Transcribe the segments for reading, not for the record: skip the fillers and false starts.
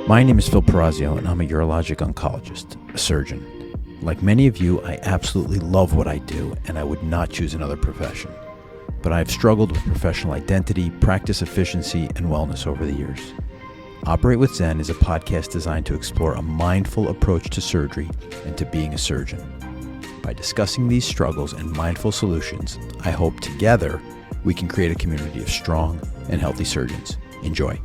My name is Phil Perazio, and I'm a urologic oncologist, a surgeon. Like many of you, I absolutely love what I do, and I would not choose another profession. But I have struggled with professional identity, practice efficiency, and wellness over the years. Operate with Zen is a podcast designed to explore a mindful approach to surgery and to being a surgeon. By discussing these struggles and mindful solutions, I hope together we can create a community of strong and healthy surgeons. Enjoy.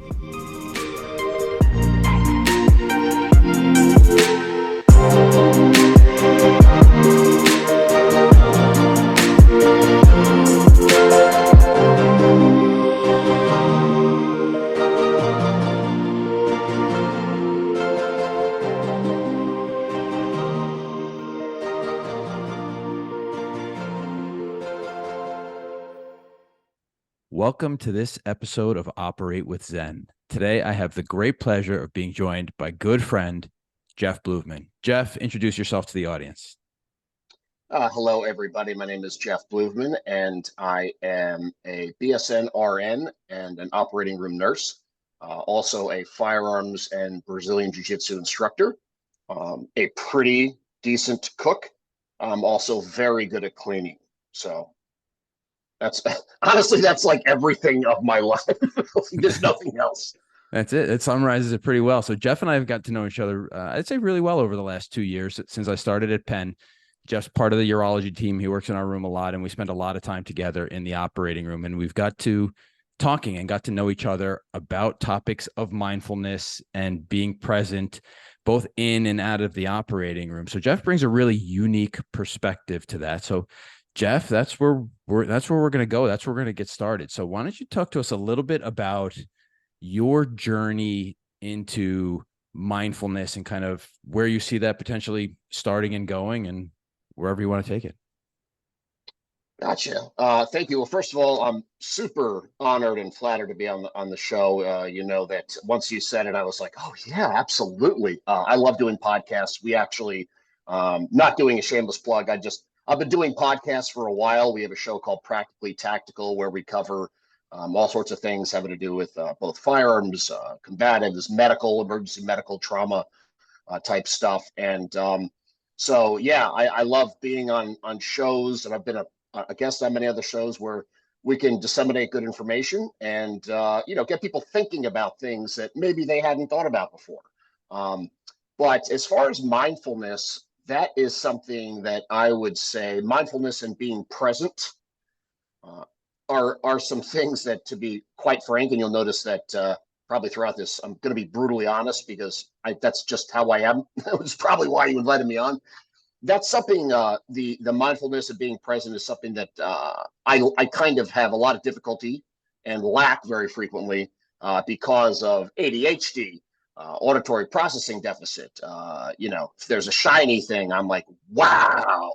Welcome to this episode of Operate with Zen. Today, I have the great pleasure of being joined by good friend, Jeff Bloovman. Jeff, introduce yourself to the audience. Hello, everybody. My name is Jeff Bloovman, and I am a BSN RN and an operating room nurse, also a firearms and Brazilian jiu-jitsu instructor, a pretty decent cook. I'm also very good at cleaning. So that's honestly, that's like everything of my life. There's nothing else. That's it. It summarizes it pretty well. So Jeff and I have got to know each other, I'd say really well over the last 2 years since I started at Penn. Jeff's part of the urology team. He works in our room a lot, and we spend a lot of time together in the operating room. And we've got to talking and got to know each other about topics of mindfulness and being present, both in and out of the operating room. So Jeff brings a really unique perspective to that. So Jeff, that's where we're going to go. That's where we're going to get started. So why don't you talk to us a little bit about your journey into mindfulness and kind of where you see that potentially starting and going and wherever you want to take it. Gotcha. Thank you. Well, first of all, I'm super honored and flattered to be on the show. You know that once you said it, I was like, oh yeah, absolutely. I love doing podcasts. We actually, not doing a shameless plug. I've been doing podcasts for a while. We have a show called Practically Tactical where we cover all sorts of things having to do with both firearms, combatives, medical, emergency medical trauma type stuff. And so, yeah, I love being on shows, and I've been a guest on many other shows where we can disseminate good information and, get people thinking about things that maybe they hadn't thought about before. But as far as mindfulness, that is something that I would say mindfulness and being present are some things that, to be quite frank, and you'll notice that probably throughout this, I'm going to be brutally honest because that's just how I am. That was probably why you invited me on. That's something, the mindfulness of being present is something that I kind of have a lot of difficulty and lack very frequently because of ADHD, auditory processing deficit. If there's a shiny thing, I'm like, wow,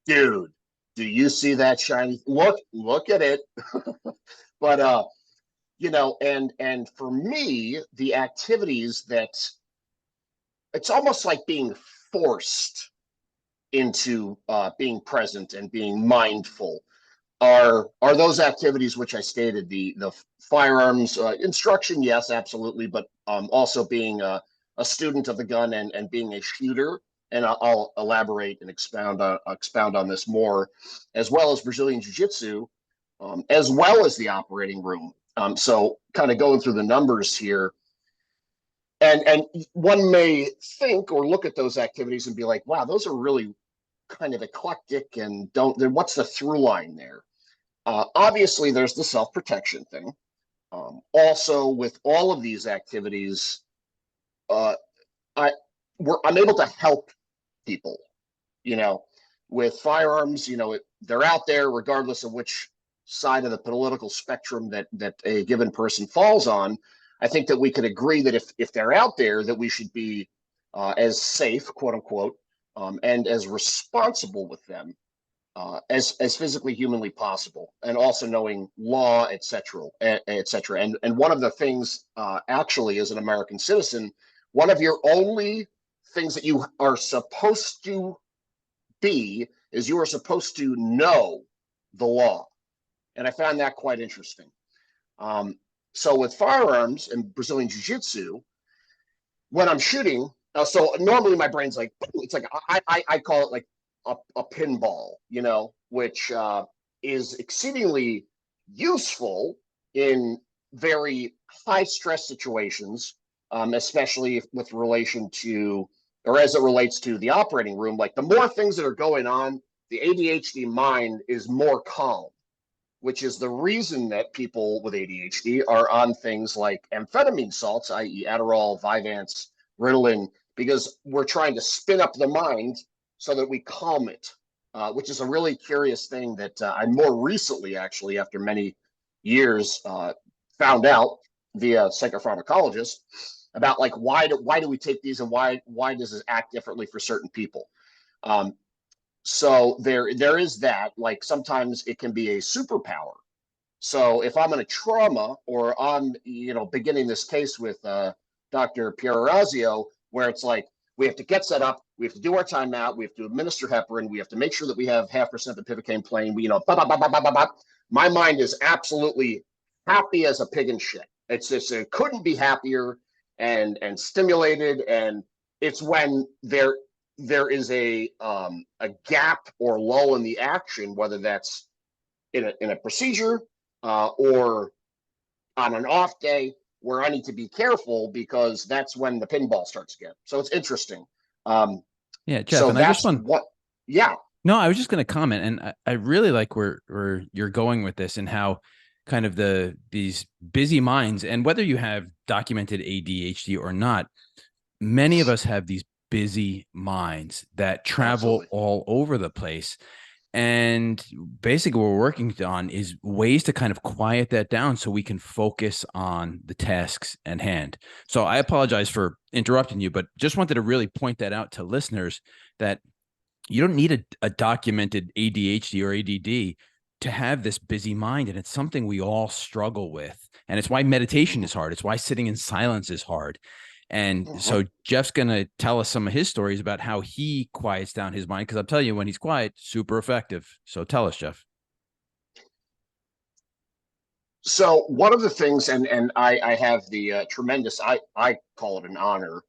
dude, do you see that shiny? Look at it. But, and for me, the activities that it's almost like being forced into being present and being mindful are those activities which I stated, the firearms instruction, yes, absolutely, but also being a student of the gun and being a shooter, and I'll elaborate and expound on this more, as well as Brazilian jiu-jitsu, as well as the operating room. So kind of going through the numbers here, and one may think or look at those activities and be like, wow, those are really kind of eclectic and what's the through line there? Obviously, there's the self-protection thing. Also, with all of these activities, I'm able to help people. With firearms, they're out there regardless of which side of the political spectrum that a given person falls on. I think that we could agree that if they're out there, that we should be as safe, quote unquote, and as responsible with them as physically humanly possible, and also knowing law, et cetera, et cetera. And one of the things, actually, as an American citizen, one of your only things that you are supposed to be is you are supposed to know the law. And I found that quite interesting. So with firearms and Brazilian jiu-jitsu, when I'm shooting, so normally my brain's like, it's like, I call it like a pinball, you know, which is exceedingly useful in very high stress situations, especially with relation to, or as it relates to the operating room. Like the more things that are going on, the ADHD mind is more calm, which is the reason that people with ADHD are on things like amphetamine salts, i.e., Adderall, Vyvanse, Ritalin, because we're trying to spin up the mind so that we calm it, which is a really curious thing that I more recently, actually, after many years, found out via psychopharmacologist about like why do we take these and why does this act differently for certain people. So there is that. Like sometimes it can be a superpower. So if I'm in a trauma or on, you know, beginning this case with Dr. Pierorazio, where it's like we have to get set up, we have to do our timeout, we have to administer heparin, we have to make sure that we have 0.5% of pivocaine playing, you know, bah, bah, bah, bah, bah, bah. My mind is absolutely happy as a pig in shit. It's just, it couldn't be happier and stimulated. And it's when there is a gap or lull in the action, whether that's in a procedure or on an off day, where I need to be careful because that's when the pinball starts again. So it's interesting. Yeah, Jeff, So and I just that's want what, yeah. no, I was just going to comment, and I really like where you're going with this, and how kind of these busy minds, and whether you have documented ADHD or not, many of us have these busy minds that travel Absolutely. all over the place. And basically, what we're working on is ways to kind of quiet that down so we can focus on the tasks at hand. So I apologize for interrupting you, but just wanted to really point that out to listeners that you don't need a documented ADHD or ADD to have this busy mind. And it's something we all struggle with. And it's why meditation Mm-hmm. is hard. It's why sitting in silence is hard. And Mm-hmm. so Jeff's going to tell us some of his stories about how he quiets down his mind. Cause I'll tell you, when he's quiet, super effective. So tell us, Jeff. So one of the things, and I have the tremendous, I call it an honor,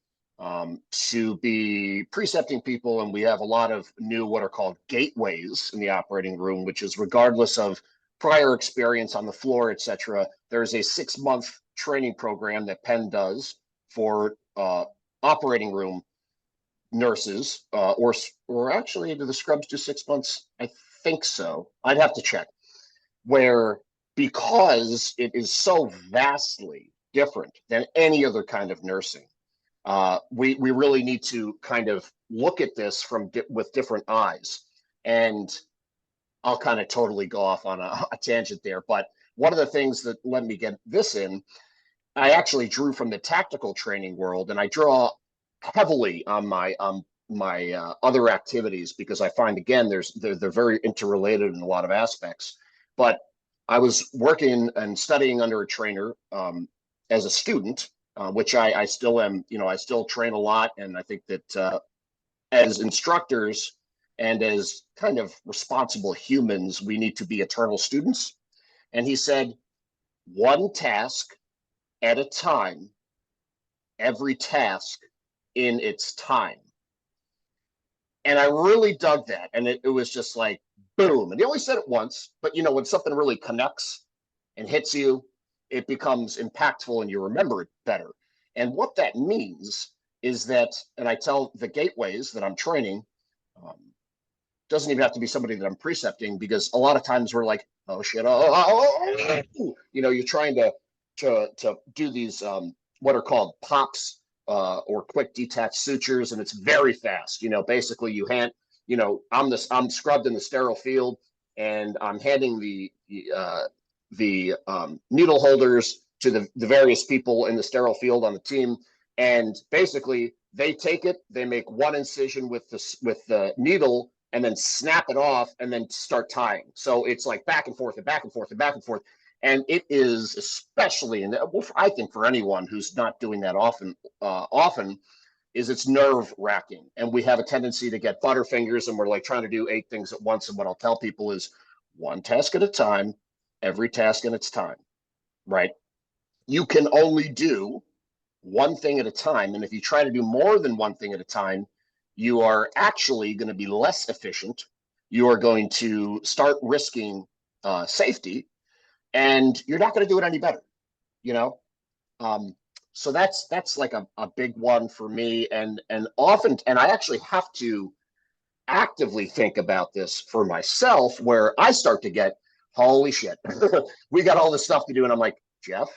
to be precepting people, and we have a lot of new what are called gateways in the operating room, which is regardless of prior experience on the floor, etc. There's a 6-month training program that Penn does for operating room nurses, or actually, do the scrubs do 6 months? I think so. I'd have to check. Where, because it is so vastly different than any other kind of nursing, we really need to kind of look at this with different eyes. And I'll kind of totally go off on a tangent there, but one of the things that let me get this in, I actually drew from the tactical training world, and I draw heavily on my other activities, because I find, again, they're very interrelated in a lot of aspects. But I was working and studying under a trainer as a student, which I still am. You know, I still train a lot, and I think that as instructors and as kind of responsible humans, we need to be eternal students. And he said, one task at a time, every task in its time. And I really dug that. And it was just like, boom. And he only said it once, but you know, when something really connects and hits you, it becomes impactful and you remember it better. And what that means is that, and I tell the gateways that I'm training, um, doesn't even have to be somebody that I'm precepting, because a lot of times we're like, oh shit, you know, you're trying to do these what are called pops, or quick detached sutures, and it's very fast. You know, basically you hand, you know, I'm scrubbed in the sterile field, and I'm handing the needle holders to the various people in the sterile field on the team, and basically they take it, they make one incision with the needle, and then snap it off and then start tying. So it's like back and forth and back and forth and back and forth. And it is, especially, and I think for anyone who's not doing that often, is it's nerve wracking. And we have a tendency to get butterfingers, and we're like trying to do 8 things at once. And what I'll tell people is one task at a time, every task in its time, right? You can only do one thing at a time. And if you try to do more than one thing at a time, you are actually going to be less efficient. You are going to start risking safety, and you're not going to do it any better, you know? So that's like a big one for me. And often, and I actually have to actively think about this for myself, where I start to get, holy shit, we got all this stuff to do. And I'm like, Jeff,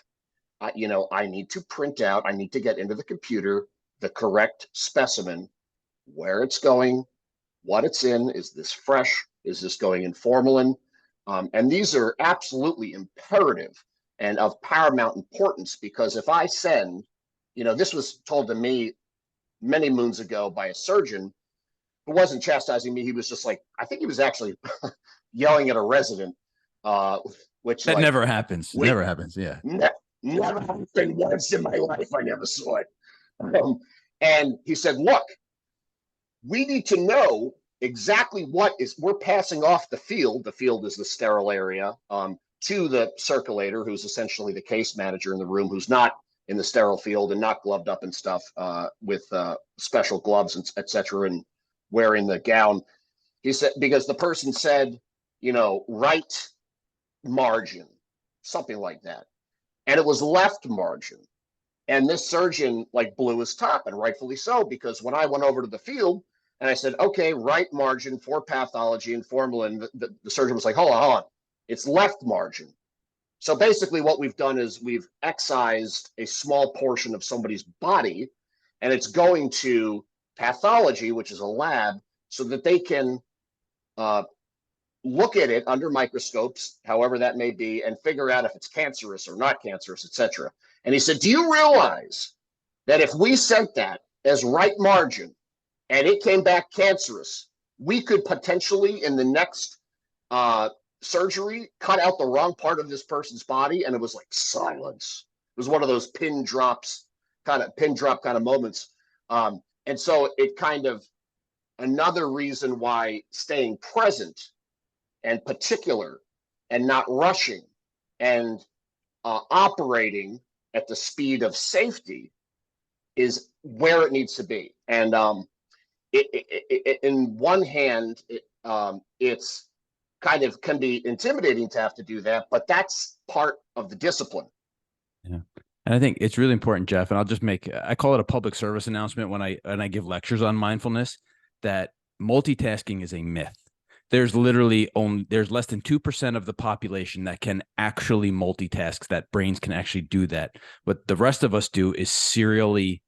I need to print out, I need to get into the computer the correct specimen, where it's going, what it's in. Is this fresh? Is this going in formalin? And these are absolutely imperative and of paramount importance, because if I send, this was told to me many moons ago by a surgeon who wasn't chastising me. He was just like, I think he was actually yelling at a resident, which That like, never happens. Never happens. Yeah. Never happened once in my life. I never saw it. And he said, look, we need to know exactly what is we're passing off the field. The field is the sterile area, to the circulator, who's essentially the case manager in the room, who's not in the sterile field and not gloved up and stuff, with special gloves and etc. and wearing the gown. He said, because the person said, right margin, something like that. And it was left margin. And this surgeon like blew his top, and rightfully so, because when I went over to the field and I said, okay, right margin for pathology and formalin, the surgeon was like, hold on, it's left margin. So basically what we've done is we've excised a small portion of somebody's body, and it's going to pathology, which is a lab, so that they can look at it under microscopes, however that may be, and figure out if it's cancerous or not cancerous, etc. And he said, do you realize that if we sent that as right margin and it came back cancerous, we could potentially in the next surgery cut out the wrong part of this person's body? And it was like silence. It was one of those pin drop kind of moments. And so it kind of, another reason why staying present and particular and not rushing and operating at the speed of safety is where it needs to be. And in one hand, it's kind of can be intimidating to have to do that, but that's part of the discipline. Yeah. And I think it's really important, Jeff, and I call it a public service announcement when I give lectures on mindfulness, that multitasking is a myth. There's less than 2% of the population that can actually multitask, that brains can actually do that. What the rest of us do is serially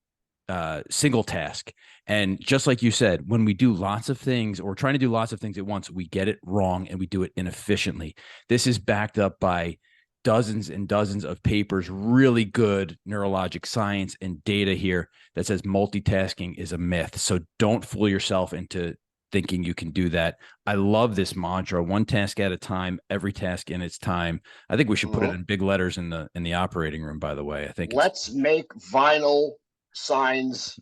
single task. And just like you said, when we do lots of things or trying to do lots of things at once, we get it wrong and we do it inefficiently. This is backed up by dozens and dozens of papers, really good neurologic science and data here that says multitasking is a myth. So don't fool yourself into thinking you can do that. I love this mantra: one task at a time, every task in its time. I think we should put it in big letters in the operating room, by the way. I think let's make vinyl signs.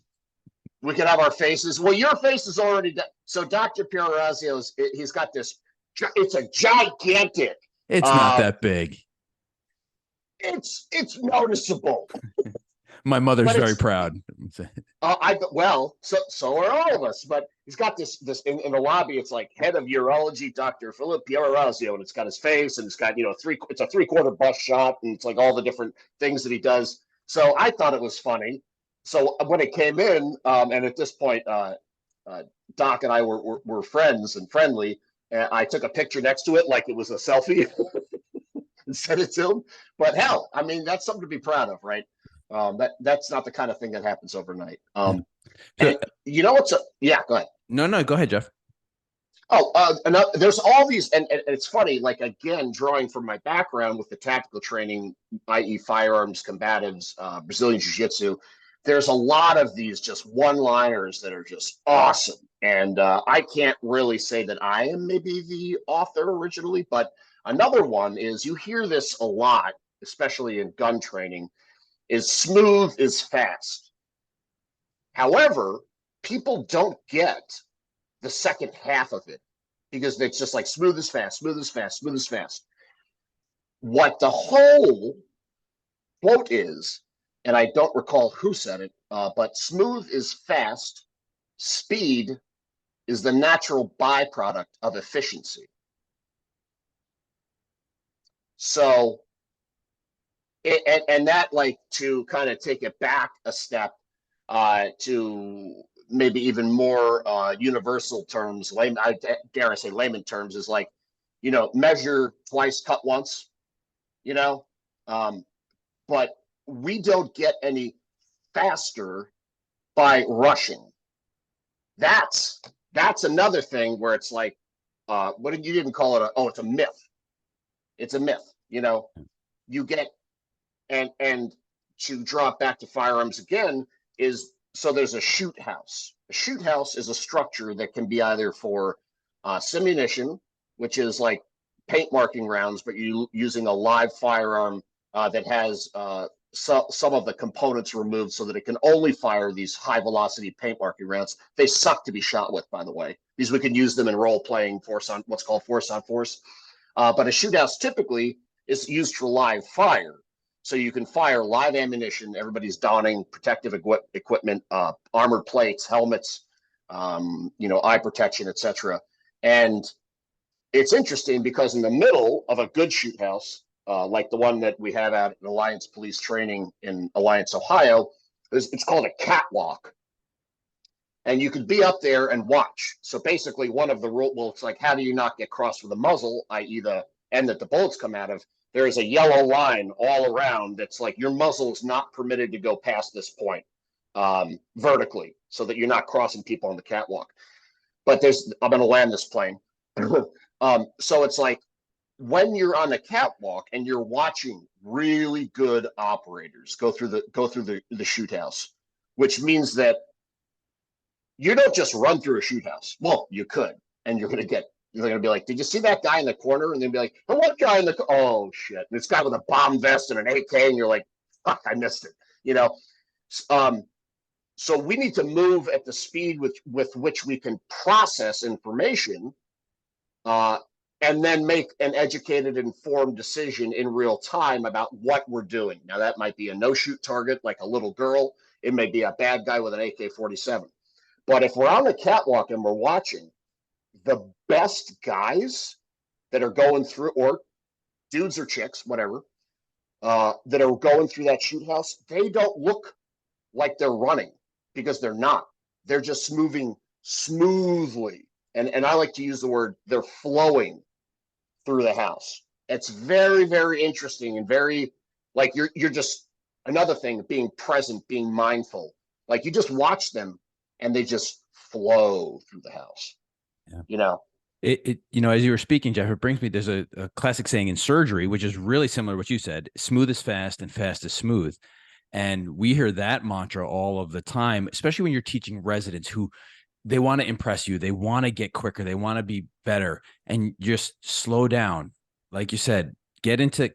We can have our faces. Well, your face is already done. So Dr. Pierorazio's, he's got this, it's a gigantic. It's not that big. It's noticeable. My mother's very proud. So are all of us. But he's got this in the lobby. It's like head of urology, Dr. Philip Pierorazio, and it's got his face, and it's got it's a 3/4 bust shot, and it's like all the different things that he does. So I thought it was funny. So when it came in, and at this point, Doc and I were friends and friendly, and I took a picture next to it like it was a selfie and sent it to him. But hell, I mean, that's something to be proud of, right? That's not the kind of thing that happens overnight. And you know what's yeah, go ahead. No, go ahead, Jeff. There's all these, and it's funny, like, again, drawing from my background with the tactical training, i.e. firearms, combatives, Brazilian jiu-jitsu, there's a lot of these just one-liners that are just awesome. And I can't really say that I am maybe the author originally, but another one is, you hear this a lot, especially in gun training, is smooth is fast. However, people don't get the second half of it, because it's just like smooth is fast, smooth is fast, smooth is fast. What the whole quote is and I don't recall who said it, but smooth is fast, speed is the natural byproduct of efficiency. So, and that, like, to kind of take it back a step, to maybe even more universal terms, I dare I say layman terms, is like, measure twice, cut once, you know, um, but we don't get any faster by rushing. That's that's another thing where it's like, what did you even call it? Oh, it's a myth. It's a myth. You get, and to draw it back to firearms again, is so there's a shoot house. A shoot house is a structure that can be either for simunition, which is like paint marking rounds, but you using a live firearm that has some of the components removed so that it can only fire these high velocity paint marking rounds. They suck to be shot with, by the way, because we can use them in role playing force on what's called force on force. But a shoot house typically is used for live fire. So you can fire live ammunition. Everybody's donning protective equipment, armored plates, helmets, eye protection, etc. And it's interesting because in the middle of a good shoot house, like the one that we have out at Alliance Police Training in Alliance, Ohio, it's called a catwalk. And you could be up there and watch. So basically, one of the rules, well, it's like, how do you not get crossed with a muzzle, i.e., the end that the bullets come out of? There is a yellow line all around that's like your muzzle is not permitted to go past this point vertically, so that you're not crossing people on the catwalk. But I'm going to land this plane. So it's like, when you're on the catwalk and you're watching really good operators go through the shoot house, which means that you don't just run through a shoot house. Well, you could, and you're going to be like, did you see that guy in the corner? And then be like, oh, what guy in the, oh shit. And this guy with a bomb vest and an AK, and you're like, fuck, I missed it. So we need to move at the speed with which we can process information, and then make an educated, informed decision in real time about what we're doing. Now, that might be a no-shoot target, like a little girl. It may be a bad guy with an AK-47. But if we're on the catwalk and we're watching, the best guys that are going through, or dudes or chicks, whatever, that are going through that shoot house, they don't look like they're running, because they're not. They're just moving smoothly. And I like to use the word, they're flowing through the house. It's very, very interesting, and very, like, you're just, another thing, being present, being mindful. Like, you just watch them and they just flow through the house. Yeah. As you were speaking, Jeff, it brings me, there's a classic saying in surgery, which is really similar to what you said: smooth is fast and fast is smooth. And we hear that mantra all of the time, especially when you're teaching residents who, they want to impress you. They want to get quicker. They want to be better, and just slow down. Like you said,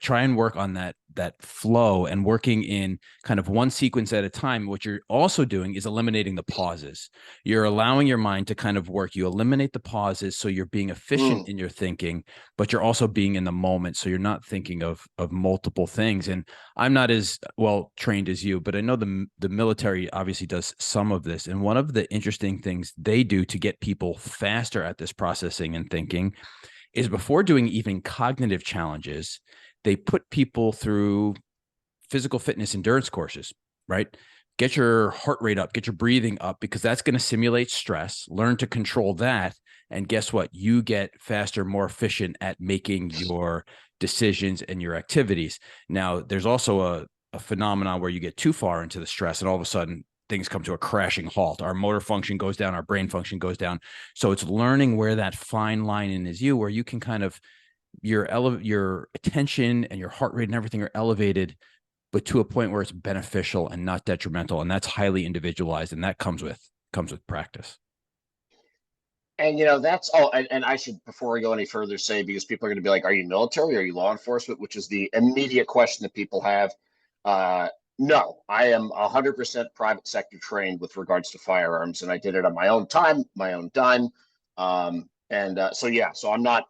try and work on that flow, and working in kind of one sequence at a time. What you're also doing is eliminating the pauses. You're allowing your mind to kind of work. You eliminate the pauses, so you're being efficient in your thinking, but you're also being in the moment. So you're not thinking of multiple things. And I'm not as well trained as you, but I know the military obviously does some of this. And one of the interesting things they do to get people faster at this processing and thinking is, before doing even cognitive challenges, they put people through physical fitness endurance courses, right? Get your heart rate up, get your breathing up, because that's going to simulate stress. Learn to control that. And guess what? You get faster, more efficient at making your decisions and your activities. Now, there's also a phenomenon where you get too far into the stress, and all of a sudden things come to a crashing halt. Our motor function goes down, our brain function goes down. So it's learning where that fine line in is where you can kind of, your attention and your heart rate and everything are elevated, but to a point where it's beneficial and not detrimental. And that's highly individualized, and that comes with practice. And that's all. And I should, before I go any further, say, because people are going to be like, are you military? Are you law enforcement? Which is the immediate question that people have. No, I am 100% private sector trained with regards to firearms, and I did it on my own time, my own dime. So I'm not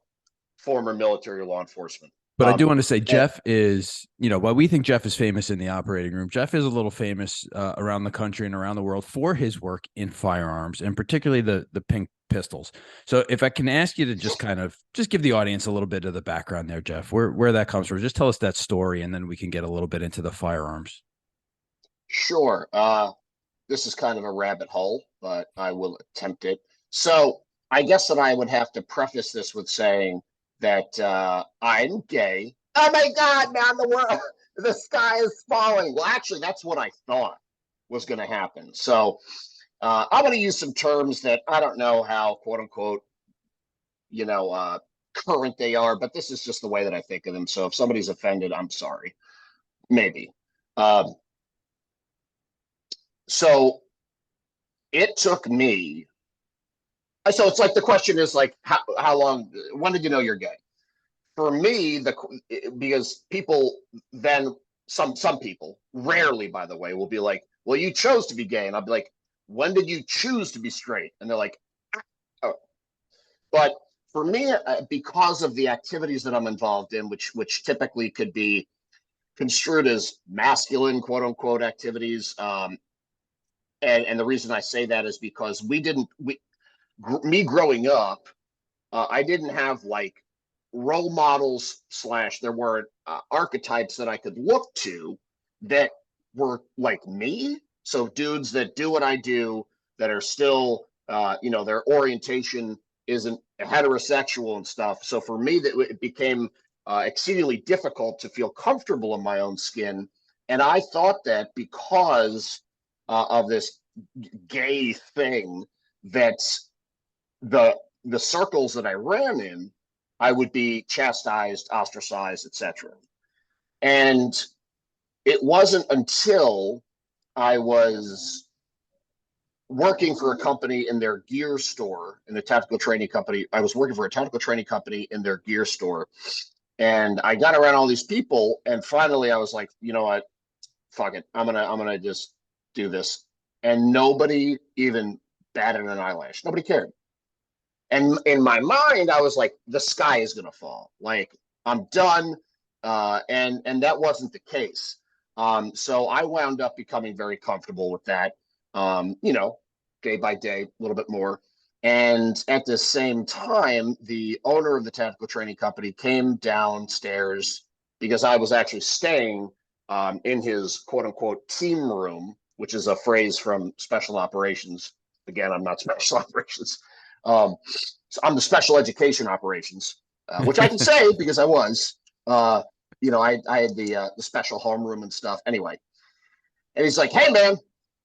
former military or law enforcement. But I do want to say And Jeff is, while we think Jeff is famous in the operating room, Jeff is a little famous around the country and around the world for his work in firearms, and particularly the pink pistols. So if I can ask you to just give the audience a little bit of the background there, Jeff, where that comes from. Just tell us that story, and then we can get a little bit into the firearms. sure, this is kind of a rabbit hole, but I will attempt it. So I guess that I would have to preface this with saying that I'm gay. Oh my God, man, the world, the sky is falling. Well, actually, that's what I thought was going to happen. So I'm going to use some terms that I don't know how, quote unquote, you know, current they are, but this is just the way that I think of them. So if somebody's offended, I'm sorry. Maybe. Um, so it took me. So it's like the question is like, how long? When did you know you're gay? For me, because people then some people rarely, by the way, will be like, well, you chose to be gay, and I'll be like, when did you choose to be straight? And they're like, oh. But for me, because of the activities that I'm involved in, which typically could be construed as masculine, quote unquote, activities. And the reason I say that is because me growing up, I didn't have like role models slash there were archetypes that I could look to that were like me. So dudes that do what I do, that are still, their orientation isn't heterosexual and stuff. So for me, that it became exceedingly difficult to feel comfortable in my own skin. And I thought that because of this gay thing, that the the circles that I ran in, I would be chastised, ostracized, etc. And it wasn't until I was working for a company in their gear store, in the tactical training company. I was working for a tactical training company in their gear store. And I got around all these people, and finally I was like, you know what? Fuck it. I'm gonna just do this. And nobody even batted an eyelash. Nobody cared. And in my mind, I was like, the sky is gonna fall. Like I'm done. And that wasn't the case. So I wound up becoming very comfortable with that. Day by day, a little bit more. And at the same time, the owner of the tactical training company came downstairs because I was actually staying in his quote unquote team room, which is a phrase from special operations. Again, I'm not special operations. So I'm the special education operations, which I can say because I was. I had the special homeroom and stuff. Anyway, and he's like, "Hey, man,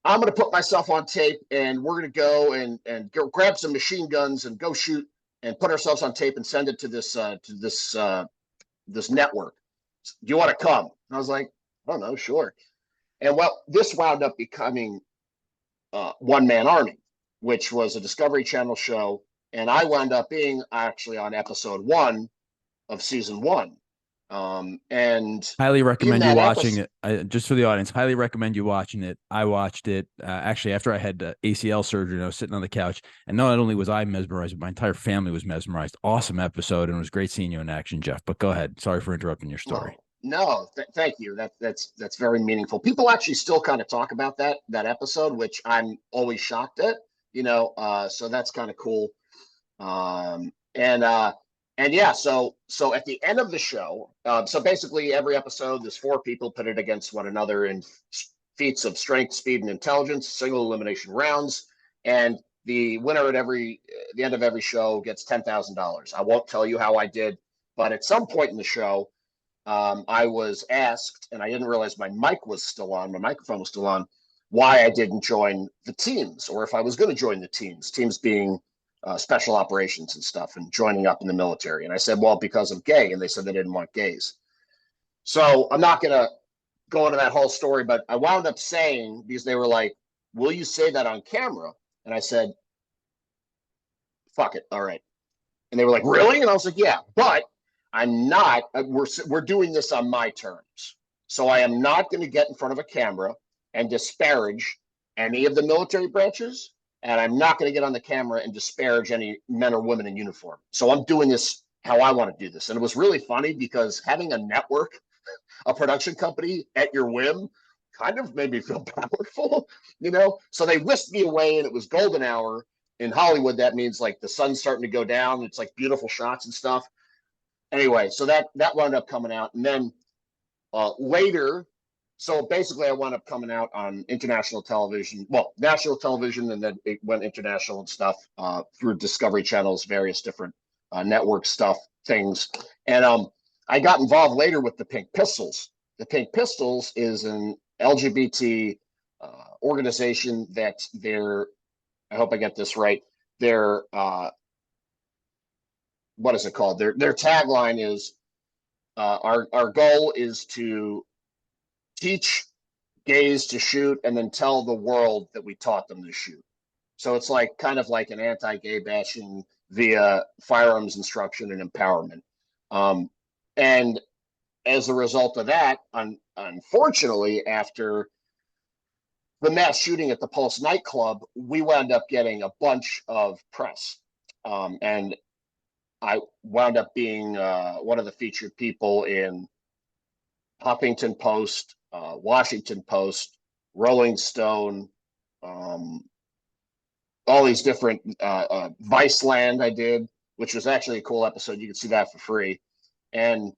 I'm gonna put myself on tape, and we're gonna go and go grab some machine guns and go shoot and put ourselves on tape and send it to this network. Do you want to come?" And I was like, "Oh no, sure." And well, this wound up becoming One Man Army, which was a Discovery Channel show, and I wound up being actually on episode 1 of season 1. And Highly in recommend you that watching episode, it. Just for the audience, highly recommend you watching it. I watched it actually after I had ACL surgery. And I was sitting on the couch, and not only was I mesmerized, but my entire family was mesmerized. Awesome episode, and it was great seeing you in action, Jeff. But go ahead. Sorry for interrupting your story. well, no, thank you. That's very meaningful. People actually still kind of talk about that episode, which I'm always shocked at. So that's kind of cool. And yeah, so at the end of the show, so basically every episode, there's 4 people pitted against one another in feats of strength, speed, and intelligence, single elimination rounds, and the winner at the end of every show gets $10,000. I won't tell you how I did, but at some point in the show, I was asked, and I didn't realize my mic was still on, my microphone was still on, why I didn't join the teams, or if I was going to join the teams being special operations and stuff, and joining up in the military. And I said, well, because I'm gay. And they said they didn't want gays. So I'm not going to go into that whole story, but I wound up saying, because they were like, will you say that on camera? And I said, fuck it. All right. And they were like, really? And I was like, yeah, but I'm not, we're doing this on my terms. So I am not going to get in front of a camera and disparage any of the military branches. And I'm not going to get on the camera and disparage any men or women in uniform. So I'm doing this how I want to do this. And it was really funny because having a network, a production company at your whim, kind of made me feel powerful, you know? So they whisked me away, and it was golden hour. In Hollywood, that means like the sun's starting to go down. It's like beautiful shots and stuff. Anyway, so that wound up coming out. And then later, so basically I wound up coming out on international television, well, national television, and then it went international and stuff through Discovery Channel's various different network stuff, things. And I got involved later with the Pink Pistols. The Pink Pistols is an LGBT organization that I hope I get this right, they're, what is it called? Their tagline is, our goal is to teach gays to shoot and then tell the world that we taught them to shoot. So it's like kind of like an anti-gay bashing via firearms instruction and empowerment. And as a result of that, unfortunately, after the mass shooting at the Pulse nightclub, we wound up getting a bunch of press. And I wound up being one of the featured people in Huffington Post, Washington Post, Rolling Stone, all these different Viceland I did, which was actually a cool episode. You can see that for free. And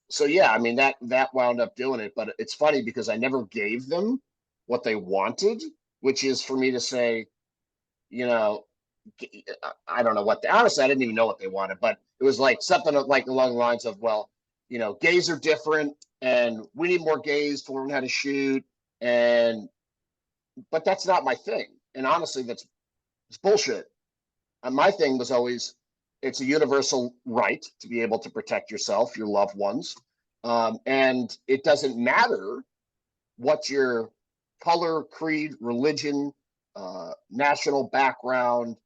so, yeah, I mean, that wound up doing it. But it's funny because I never gave them what they wanted, which is for me to say, you know, I don't know honestly, I didn't even know what they wanted, but it was like something like along the lines of, well, you know, gays are different and we need more gays to learn how to shoot. But that's not my thing. And honestly, it's bullshit. And my thing was always, it's a universal right to be able to protect yourself, your loved ones. And it doesn't matter what your color, creed, religion, national background,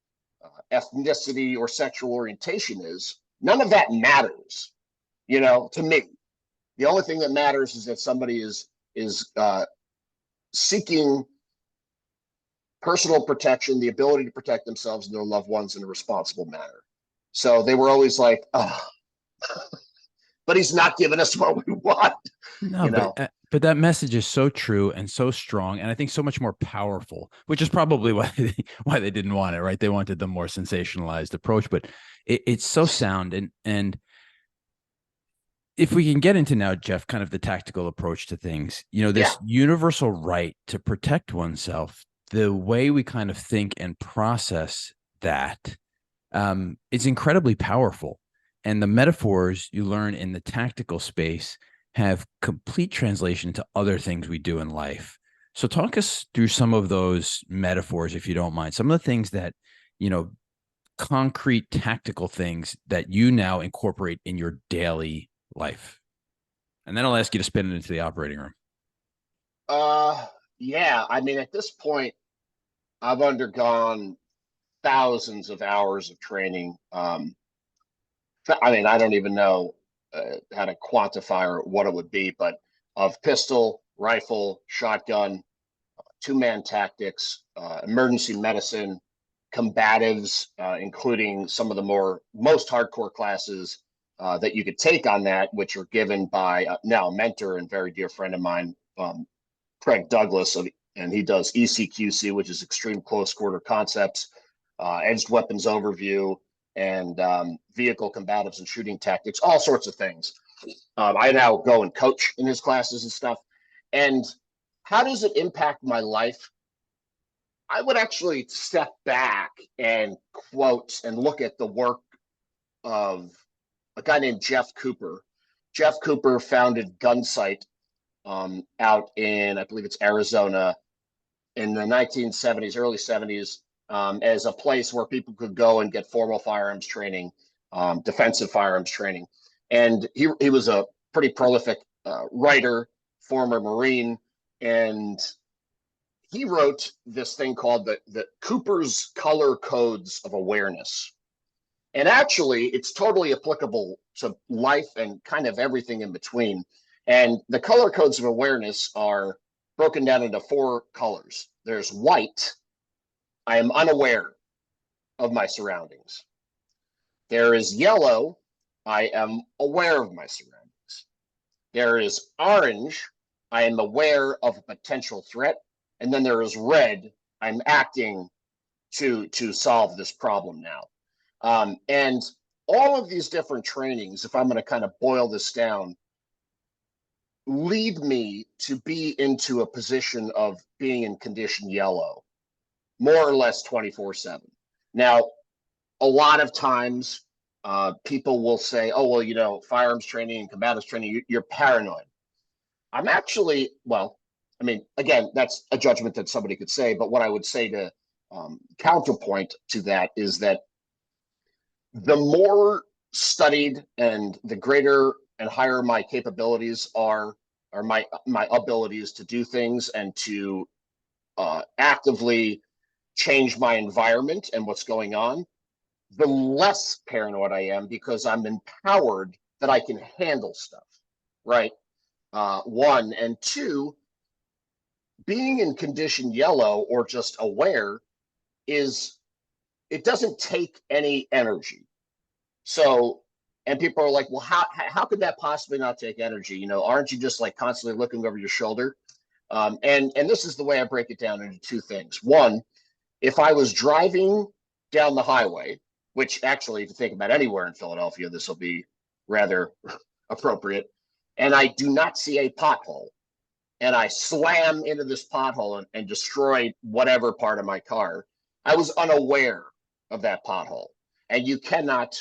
ethnicity, or sexual orientation is. None of that matters, you know, to me. The only thing that matters is that somebody is seeking personal protection, the ability to protect themselves and their loved ones in a responsible manner. So they were always like, oh, but he's not giving us what we want. No, You know, but that message is so true and so strong, and I think so much more powerful, which is probably why they didn't want it, right? They wanted the more sensationalized approach, but it's so sound. And if we can get into now, Jeff, kind of the tactical approach to things, you know, this universal right to protect oneself, the way we kind of think and process that, it's incredibly powerful. And the metaphors you learn in the tactical space have complete translation to other things we do in life. So talk us through some of those metaphors, if you don't mind, some of the things that, you know, concrete tactical things that you now incorporate in your daily life. And then I'll ask you to spin it into the operating room. Yeah. I mean, at this point, I've undergone thousands of hours of training. I mean, I don't even know how to quantify or what it would be, but of pistol, rifle, shotgun, two-man tactics, emergency medicine, combatives, including some of the most hardcore classes that you could take on that, which are given by now a mentor and very dear friend of mine, Craig Douglas, and he does ECQC, which is Extreme Close Quarter Concepts, Edged Weapons Overview, and vehicle combatives and shooting tactics, all sorts of things. I now go and coach in his classes and stuff. And how does it impact my life? I would actually step back and quote and look at the work of a guy named Jeff Cooper. Jeff Cooper founded Gunsight out in, I believe it's Arizona, in the 1970s, early 70s, as a place where people could go and get formal firearms training, defensive firearms training. And he was a pretty prolific writer, former Marine, and he wrote this thing called the Cooper's Color Codes of Awareness. And actually, it's totally applicable to life and kind of everything in between. And the color codes of awareness are broken down into 4 colors. There's white. I am unaware of my surroundings. There is yellow. I am aware of my surroundings. There is orange. I am aware of a potential threat. And then there is red. I'm acting to solve this problem now. And all of these different trainings, if I'm going to kind of boil this down, lead me to be into a position of being in condition yellow, more or less 24/7. Now, a lot of times people will say, oh, well, you know, firearms training and combatant training, you're paranoid. I'm actually, well, I mean, again, that's a judgment that somebody could say, but what I would say to counterpoint to that is that the more studied and the greater and higher my capabilities are, or my abilities to do things and to actively change my environment and what's going on, the less paranoid I am because I'm empowered that I can handle stuff, right? One, and two, being in condition yellow or just aware is, it doesn't take any energy. So, and people are like, well, how could that possibly not take energy? You know, aren't you just like constantly looking over your shoulder? And this is the way I break it down into two things. One, if I was driving down the highway, which actually, if you think about anywhere in Philadelphia, this will be rather appropriate, and I do not see a pothole, and I slam into this pothole and destroy whatever part of my car, I was unaware of that pothole. And you cannot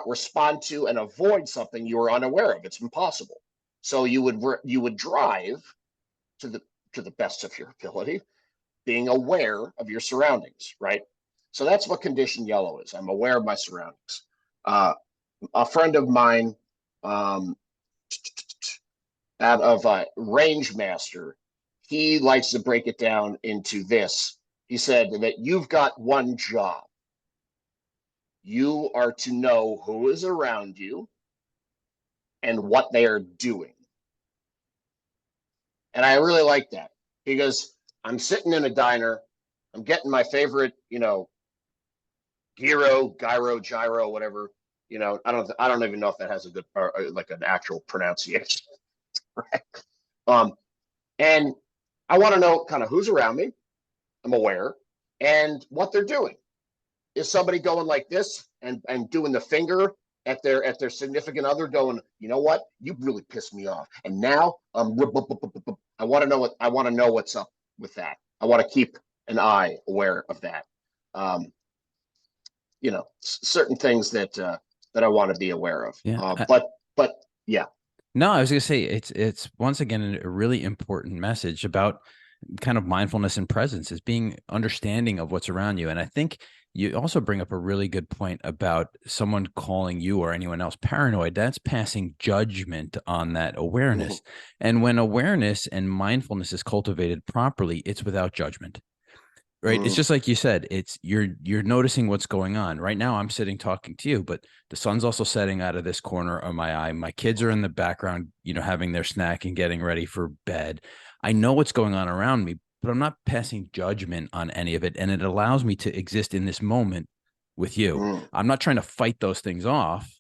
respond to and avoid something you are unaware of. It's impossible. So you would drive to the best of your ability, being aware of your surroundings, right? So that's what condition yellow is. I'm aware of my surroundings. A friend of mine, out of Range Master, he likes to break it down into this. He said that you've got one job. You are to know who is around you and what they are doing. And I really like that because I'm sitting in a diner, I'm getting my favorite, you know, gyro, whatever. You know, I don't even know if that has a good or like an actual pronunciation. Right? And I want to know kind of who's around me. I'm aware and what they're doing. Is somebody going like this and doing the finger at their significant other, going, you know what, you really pissed me off, and now I want to know what's up with that. I want to keep an eye aware of that. You know, certain things that I want to be aware of. Yeah. But yeah. No, I was going to say it's once again a really important message about kind of mindfulness and presence, is being understanding of what's around you. And I think you also bring up a really good point about someone calling you or anyone else paranoid. That's passing judgment on that awareness. And when awareness and mindfulness is cultivated properly, it's without judgment. Right. It's just like you said, it's you're noticing what's going on. Right now, I'm sitting talking to you, but the sun's also setting out of this corner of my eye. My kids are in the background, you know, having their snack and getting ready for bed. I know what's going on around me, but I'm not passing judgment on any of it. And it allows me to exist in this moment with you. I'm not trying to fight those things off.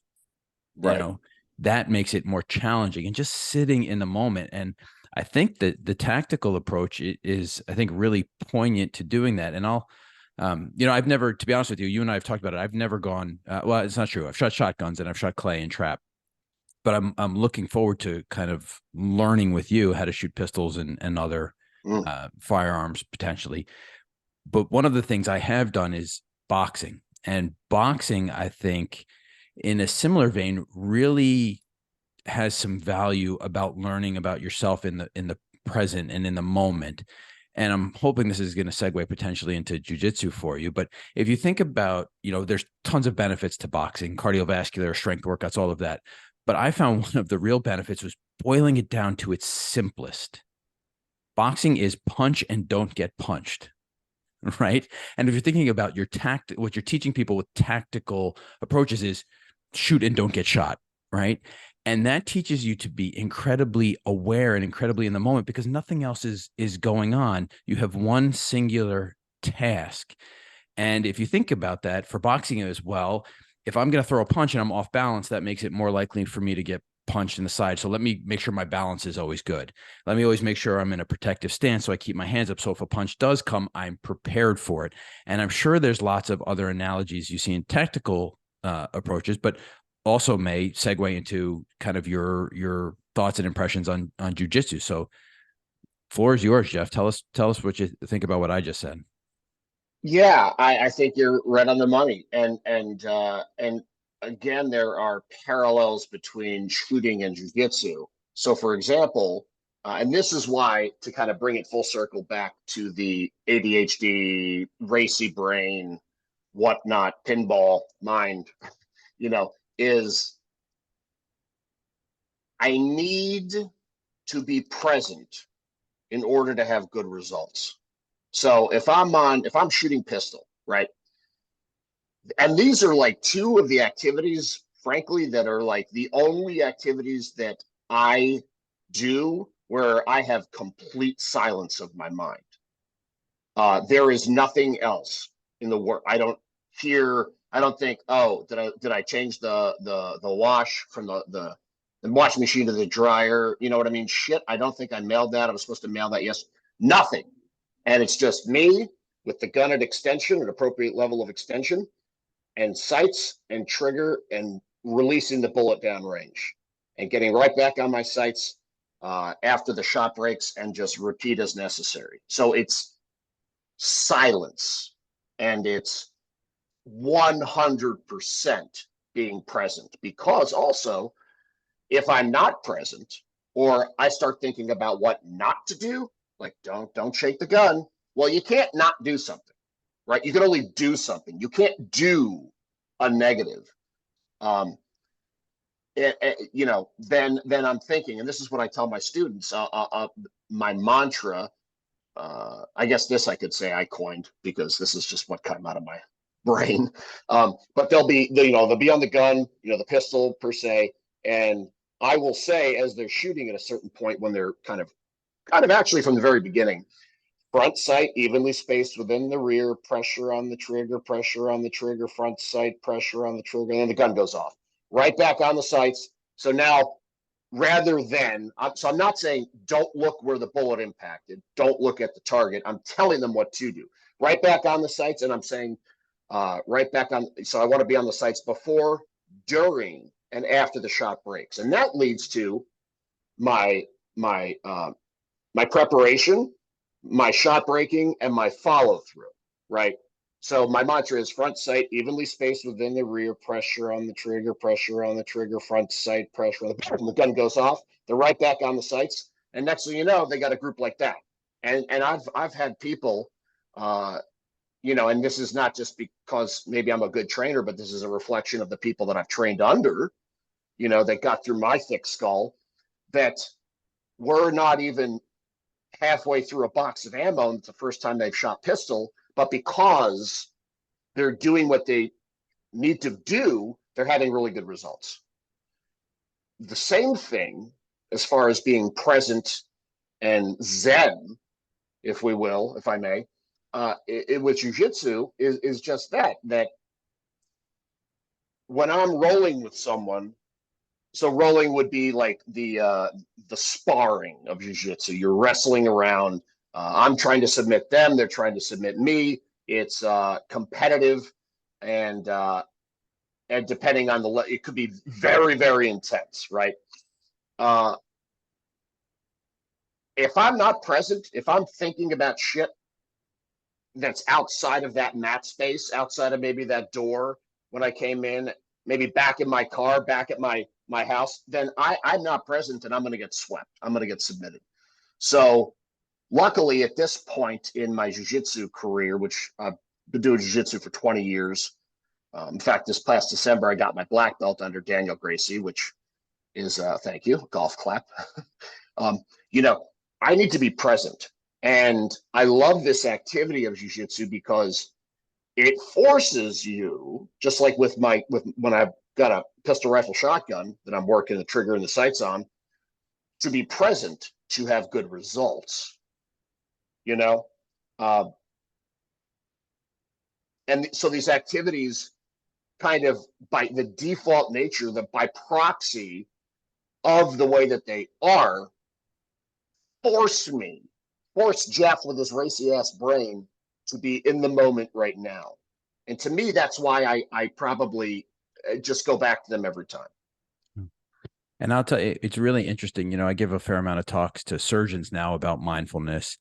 Right. You know, that makes it more challenging, and just sitting in the moment. And I think that the tactical approach is, I think, really poignant to doing that. And I'll, you know, I've never, to be honest with you, you and I have talked about it. I've never gone, well, it's not true. I've shot shotguns and I've shot clay and trap, but I'm looking forward to kind of learning with you how to shoot pistols and other firearms potentially. But one of the things I have done is boxing, and boxing, I think, in a similar vein, really has some value about learning about yourself in the present and in the moment. And I'm hoping this is going to segue potentially into jiu-jitsu for you. But if you think about, you know, there's tons of benefits to boxing, cardiovascular, strength workouts, all of that. But I found one of the real benefits was boiling it down to its simplest. Boxing is punch and don't get punched. Right. And if you're thinking about your what you're teaching people with tactical approaches is shoot and don't get shot. Right. And that teaches you to be incredibly aware and incredibly in the moment, because nothing else is going on. You have one singular task. And if you think about that for boxing as well, if I'm going to throw a punch and I'm off balance, that makes it more likely for me to get punched in the side. So let me make sure my balance is always good. Let me always make sure I'm in a protective stance so I keep my hands up. So if a punch does come, I'm prepared for it. And I'm sure there's lots of other analogies you see in tactical approaches, but also may segue into kind of your thoughts and impressions on jiu-jitsu. So floor is yours, Jeff. Tell us what you think about what I just said. Yeah, I think you're right on the money. And again, there are parallels between shooting and jujitsu. So for example, and this is why, to kind of bring it full circle back to the ADHD, racy brain, whatnot, pinball mind, is I need to be present in order to have good results. So if I'm shooting pistol, right? And these are like two of the activities, frankly, that are like the only activities that I do where I have complete silence of my mind. There is nothing else in the work. I don't hear. I don't think. Oh, did I change the wash from the washing machine to the dryer? You know what I mean? Shit. I don't think I mailed that. I was supposed to mail that. Yes. Nothing. And it's just me with the gun at extension, an appropriate level of extension, and sights and trigger and releasing the bullet down range and getting right back on my sights after the shot breaks and just repeat as necessary. So it's silence and it's 100% being present, because also if I'm not present or I start thinking about what not to do, like don't shake the gun. Well, you can't not do something, right? You can only do something. You can't do a negative. Um, then I'm thinking, and this is what I tell my students. My mantra, I guess this I could say I coined because this is just what came out of my brain. But they'll be on the gun, the pistol per se, and I will say as they're shooting at a certain point when they're kind of actually from the very beginning, front sight evenly spaced within the rear, pressure on the trigger, front sight, pressure on the trigger, and then the gun goes off. Right back on the sights. So now, I'm not saying don't look where the bullet impacted, don't look at the target. I'm telling them what to do. Right back on the sights, and I'm saying right back on. So I want to be on the sights before, during, and after the shot breaks, and that leads to my my my preparation, my shot breaking, and my follow through, right? So my mantra is front sight evenly spaced within the rear, pressure on the trigger, front sight, pressure on the back. And the gun goes off. They're right back on the sights. And next thing you know, they got a group like that. And I've had people, and this is not just because maybe I'm a good trainer, but this is a reflection of the people that I've trained under, that got through my thick skull, that were not even halfway through a box of ammo and it's the first time they've shot pistol, but because they're doing what they need to do, they're having really good results. The same thing as far as being present and zen, if we will, if I may, with jiu-jitsu is just that when I'm rolling with someone, so rolling would be like the sparring of jiu-jitsu. You're wrestling around. I'm trying to submit them. They're trying to submit me. It's competitive, and depending on it could be very, very intense, right? If I'm not present, if I'm thinking about shit that's outside of that mat space, outside of maybe that door when I came in, maybe back in my car, back at my house, then I'm not present and I'm going to get swept. I'm going to get submitted. So luckily at this point in my jiu-jitsu career, which I've been doing jiu-jitsu for 20 years. In fact, this past December, I got my black belt under Daniel Gracie, which is, thank you, golf clap. um, I need to be present. And I love this activity of jiu-jitsu because it forces you, just like with when I've got a pistol rifle shotgun that I'm working the trigger and the sights on, to be present to have good results. Uh, And so these activities kind of by the default nature, that by proxy of the way that they are, force Jeff with his racy ass brain to be in the moment right now. And to me, that's why I probably just go back to them every time. And I'll tell you, it's really interesting. You know, I give a fair amount of talks to surgeons now about mindfulness,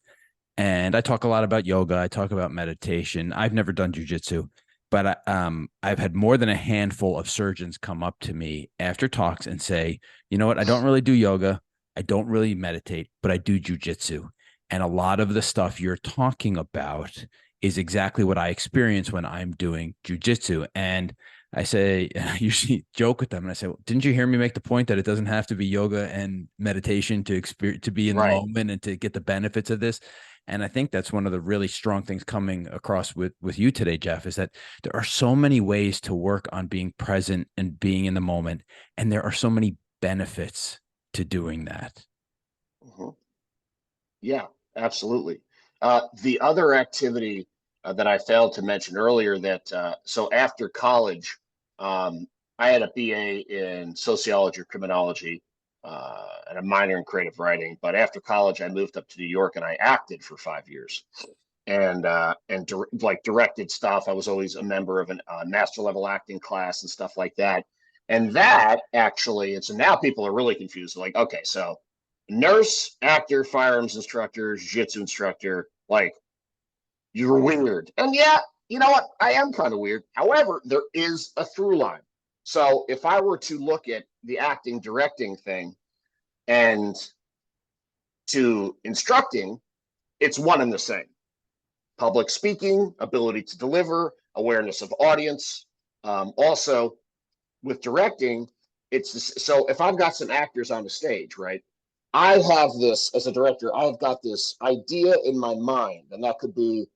and I talk a lot about yoga. I talk about meditation. I've never done jujitsu, but I've had more than a handful of surgeons come up to me after talks and say, you know what, I don't really do yoga. I don't really meditate, but I do jujitsu. And a lot of the stuff you're talking about is exactly what I experience when I'm doing jujitsu. And I say, I usually joke with them and I say, well, didn't you hear me make the point that it doesn't have to be yoga and meditation to experience, to be in the Right. moment and to get the benefits of this? And I think that's one of the really strong things coming across with you today, Jeff, is that there are so many ways to work on being present and being in the moment. And there are so many benefits to doing that. Mm-hmm. Yeah, absolutely. The other activity that I failed to mention earlier that so after college, I had a BA in sociology or criminology and a minor in creative writing. But after college, I moved up to New York and I acted for 5 years and like directed stuff. I was always a member of a master level acting class and stuff like that. And that actually, and so now people are really confused. Like, okay, so nurse, actor, firearms instructor, jiu-jitsu instructor, like you're weird. And yeah, you know what? I am kind of weird. However, there is a through line. So if I were to look at the acting directing thing and to instructing, it's one and the same. Public speaking, ability to deliver, awareness of audience. Also, with directing, so if I've got some actors on the stage, right? I have this as a director, I've got this idea in my mind, and that could be,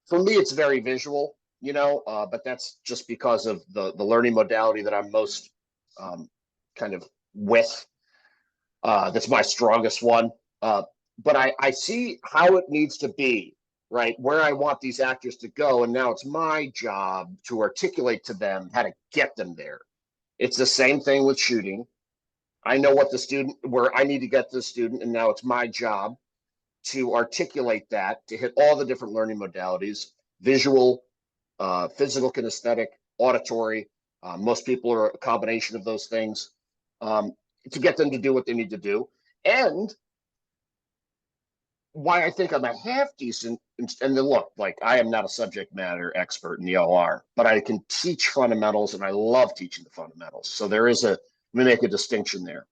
for me, it's very visual, but that's just because of the learning modality that I'm most kind of with. That's my strongest one. But I see how it needs to be, right? Where I want these actors to go. And now it's my job to articulate to them how to get them there. It's the same thing with shooting. I know what the student, where I need to get the student, and now it's my job to articulate that, to hit all the different learning modalities: visual, physical, kinesthetic, auditory. Most people are a combination of those things, to get them to do what they need to do. And why I think I'm a half decent, and then look, like I am not a subject matter expert in the OR, but I can teach fundamentals and I love teaching the fundamentals. So there is let me make a distinction there.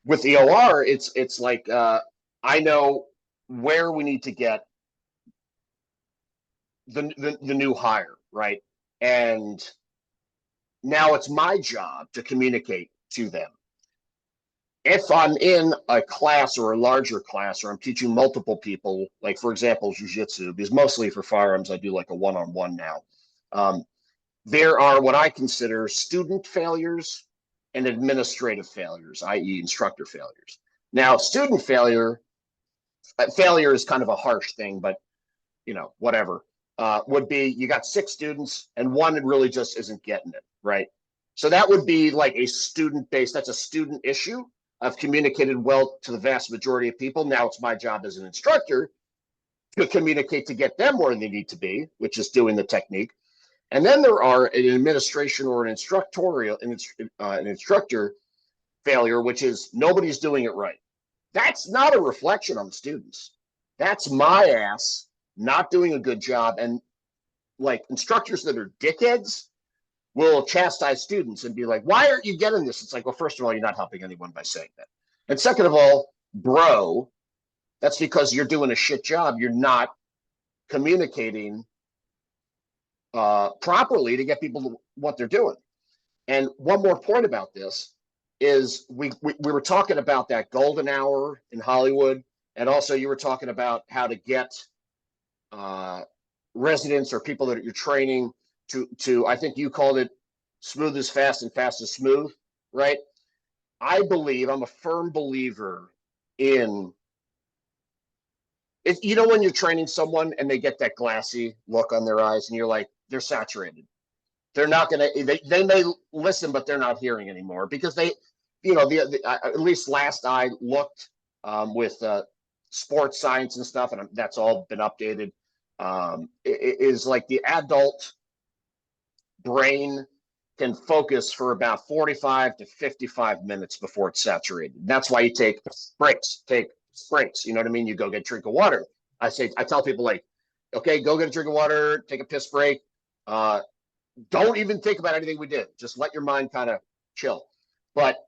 With the OR, it's like I know where we need to get the new hire, right? And now it's my job to communicate to them. If I'm in a class or a larger class, or I'm teaching multiple people, like for example, jiu-jitsu, because mostly for firearms, I do like a one-on-one now. There are what I consider student failures and administrative failures, i.e. instructor failures. Now, student failure is kind of a harsh thing, but whatever. Would be you got 6 students and one really just isn't getting it, right? So that would be like a student-based, that's a student issue. I've communicated well to the vast majority of people. Now it's my job as an instructor to communicate to get them where they need to be, which is doing the technique. And then there are an administration or an instructor failure, which is nobody's doing it right. That's not a reflection on the students. That's my ass not doing a good job. And like instructors that are dickheads will chastise students and be like, why aren't you getting this? It's like, well, first of all, you're not helping anyone by saying that. And second of all, bro, that's because you're doing a shit job. You're not communicating properly to get people to what they're doing. And one more point about this is we were talking about that golden hour in Hollywood. And also you were talking about how to get residents or people that you're training to I think you called it smooth is fast and fast is smooth, right? I'm a firm believer in You know, when you're training someone and they get that glassy look on their eyes and you're like, they're saturated. They're not going to, they may listen, but they're not hearing anymore because they, you know, at least last I looked with sports science and stuff, and that's all been updated, is like the adult brain can focus for about 45 to 55 minutes before it's saturated. That's why you take breaks. You know what I mean? You go get a drink of water. I tell people like, okay, go get a drink of water, take a piss break. Don't even think about anything we did. Just let your mind kind of chill. But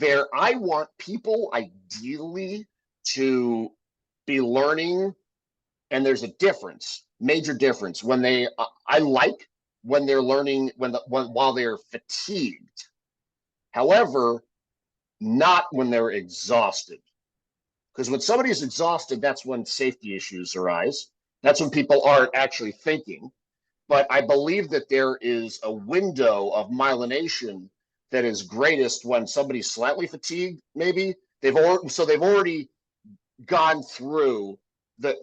I want people ideally to be learning, and there's a difference, major difference when I like when they're learning while they're fatigued. However, not when they're exhausted. Because when somebody's exhausted, that's when safety issues arise. That's when people aren't actually thinking. But I believe that there is a window of myelination that is greatest when somebody's slightly fatigued. Maybe they've already gone through the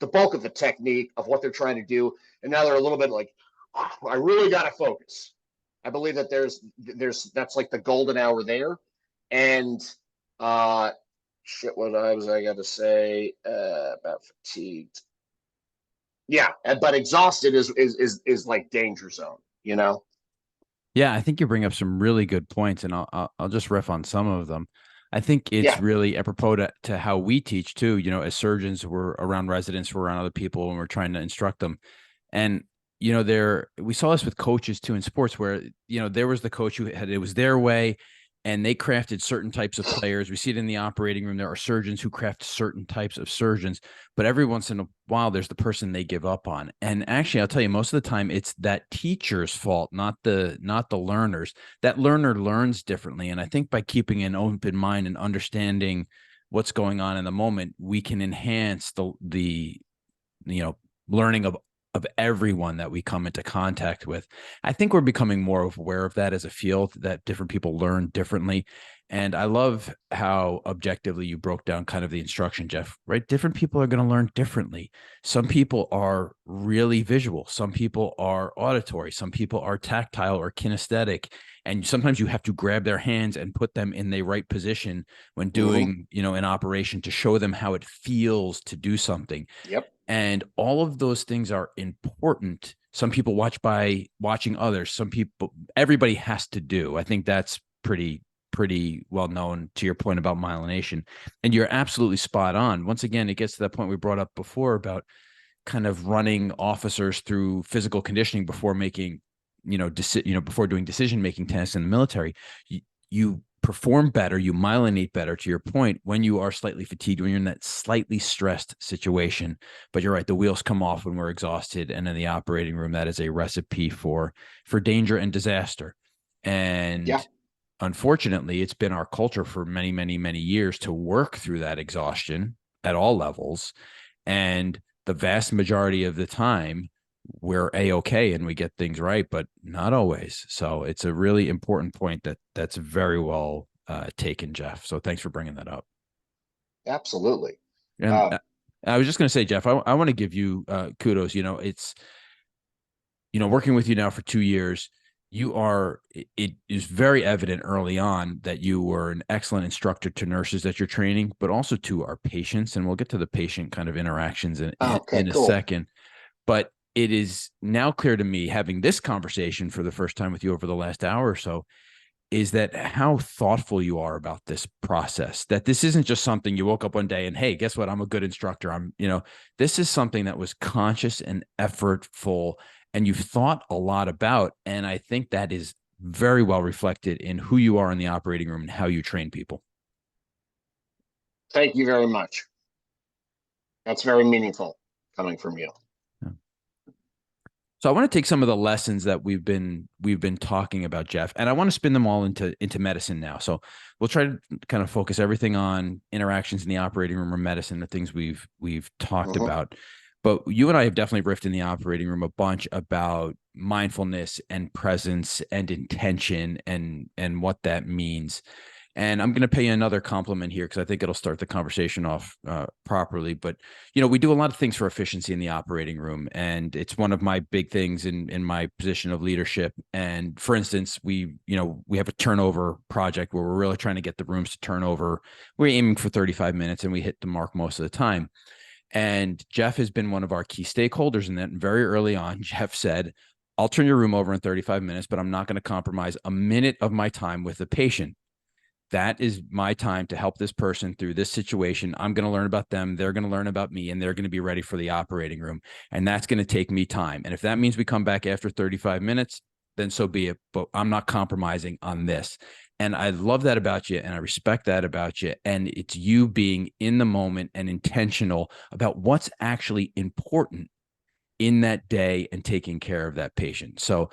bulk of the technique of what they're trying to do, and now they're a little bit like, I really got to focus. I believe that that's like the golden hour there, and shit. What was I got to say about fatigued? Yeah, but exhausted is like danger zone, you know? Yeah, I think you bring up some really good points, and I'll just riff on some of them. I think it's Yeah. really apropos to how we teach too. You know, as surgeons, we're around residents, we're around other people, and we're trying to instruct them. And we saw this with coaches too in sports, where there was the coach who had it was their way, and they crafted certain types of players. We see it in the operating room. There are surgeons who craft certain types of surgeons, but every once in a while, there's the person they give up on. And actually, I'll tell you, most of the time, it's that teacher's fault, not the learners. That learner learns differently, and I think by keeping an open mind and understanding what's going on in the moment, we can enhance the learning of everyone that we come into contact with. I think we're becoming more aware of that as a field, that different people learn differently. And I love how objectively you broke down kind of the instruction, Jeff, right? Different people are going to learn differently. Some people are really visual. Some people are auditory. Some people are tactile or kinesthetic. And sometimes you have to grab their hands and put them in the right position when doing, an operation to show them how it feels to do something. Yep. And all of those things are important. Some people watch by watching others. Everybody has to do. I think that's pretty well known, to your point about myelination. And you're absolutely spot on. Once again, it gets to that point we brought up before about kind of running officers through physical conditioning before making, before doing decision-making tests in the military. You perform better, you myelinate better, to your point, when you are slightly fatigued, when you're in that slightly stressed situation. But you're right, the wheels come off when we're exhausted, and in the operating room, that is a recipe for danger and disaster. And unfortunately, it's been our culture for many, many, many years to work through that exhaustion at all levels. And the vast majority of the time, we're a-okay and we get things right, but not always. So it's a really important point that's very well taken, Jeff. So thanks for bringing that up. Absolutely. And I was just going to say, Jeff, I want to give you kudos. It's, working with you now for 2 years, it is very evident early on that you were an excellent instructor to nurses that you're training, but also to our patients. And we'll get to the patient kind of interactions in a second. But it is now clear to me, having this conversation for the first time with you over the last hour or so, is that how thoughtful you are about this process, that this isn't just something you woke up one day and, hey, guess what? I'm a good instructor. This is something that was conscious and effortful, and you've thought a lot about. And I think that is very well reflected in who you are in the operating room and how you train people. Thank you very much. That's very meaningful coming from you. So I want to take some of the lessons that we've been talking about, Jeff, and I want to spin them all into medicine now. So we'll try to kind of focus everything on interactions in the operating room or medicine, the things we've talked about. But you and I have definitely riffed in the operating room a bunch about mindfulness and presence and intention and what that means. And I'm going to pay you another compliment here because I think it'll start the conversation off properly. But, you know, we do a lot of things for efficiency in the operating room. And it's one of my big things in my position of leadership. And for instance, we have a turnover project where we're really trying to get the rooms to turn over. We're aiming for 35 minutes and we hit the mark most of the time. And Jeff has been one of our key stakeholders in that. And very early on, Jeff said, I'll turn your room over in 35 minutes, but I'm not going to compromise a minute of my time with the patient. That is my time to help this person through this situation. I'm going to learn about them. They're going to learn about me, and they're going to be ready for the operating room. And that's going to take me time. And if that means we come back after 35 minutes, then so be it. But I'm not compromising on this. And I love that about you. And I respect that about you. And it's you being in the moment and intentional about what's actually important in that day and taking care of that patient. So,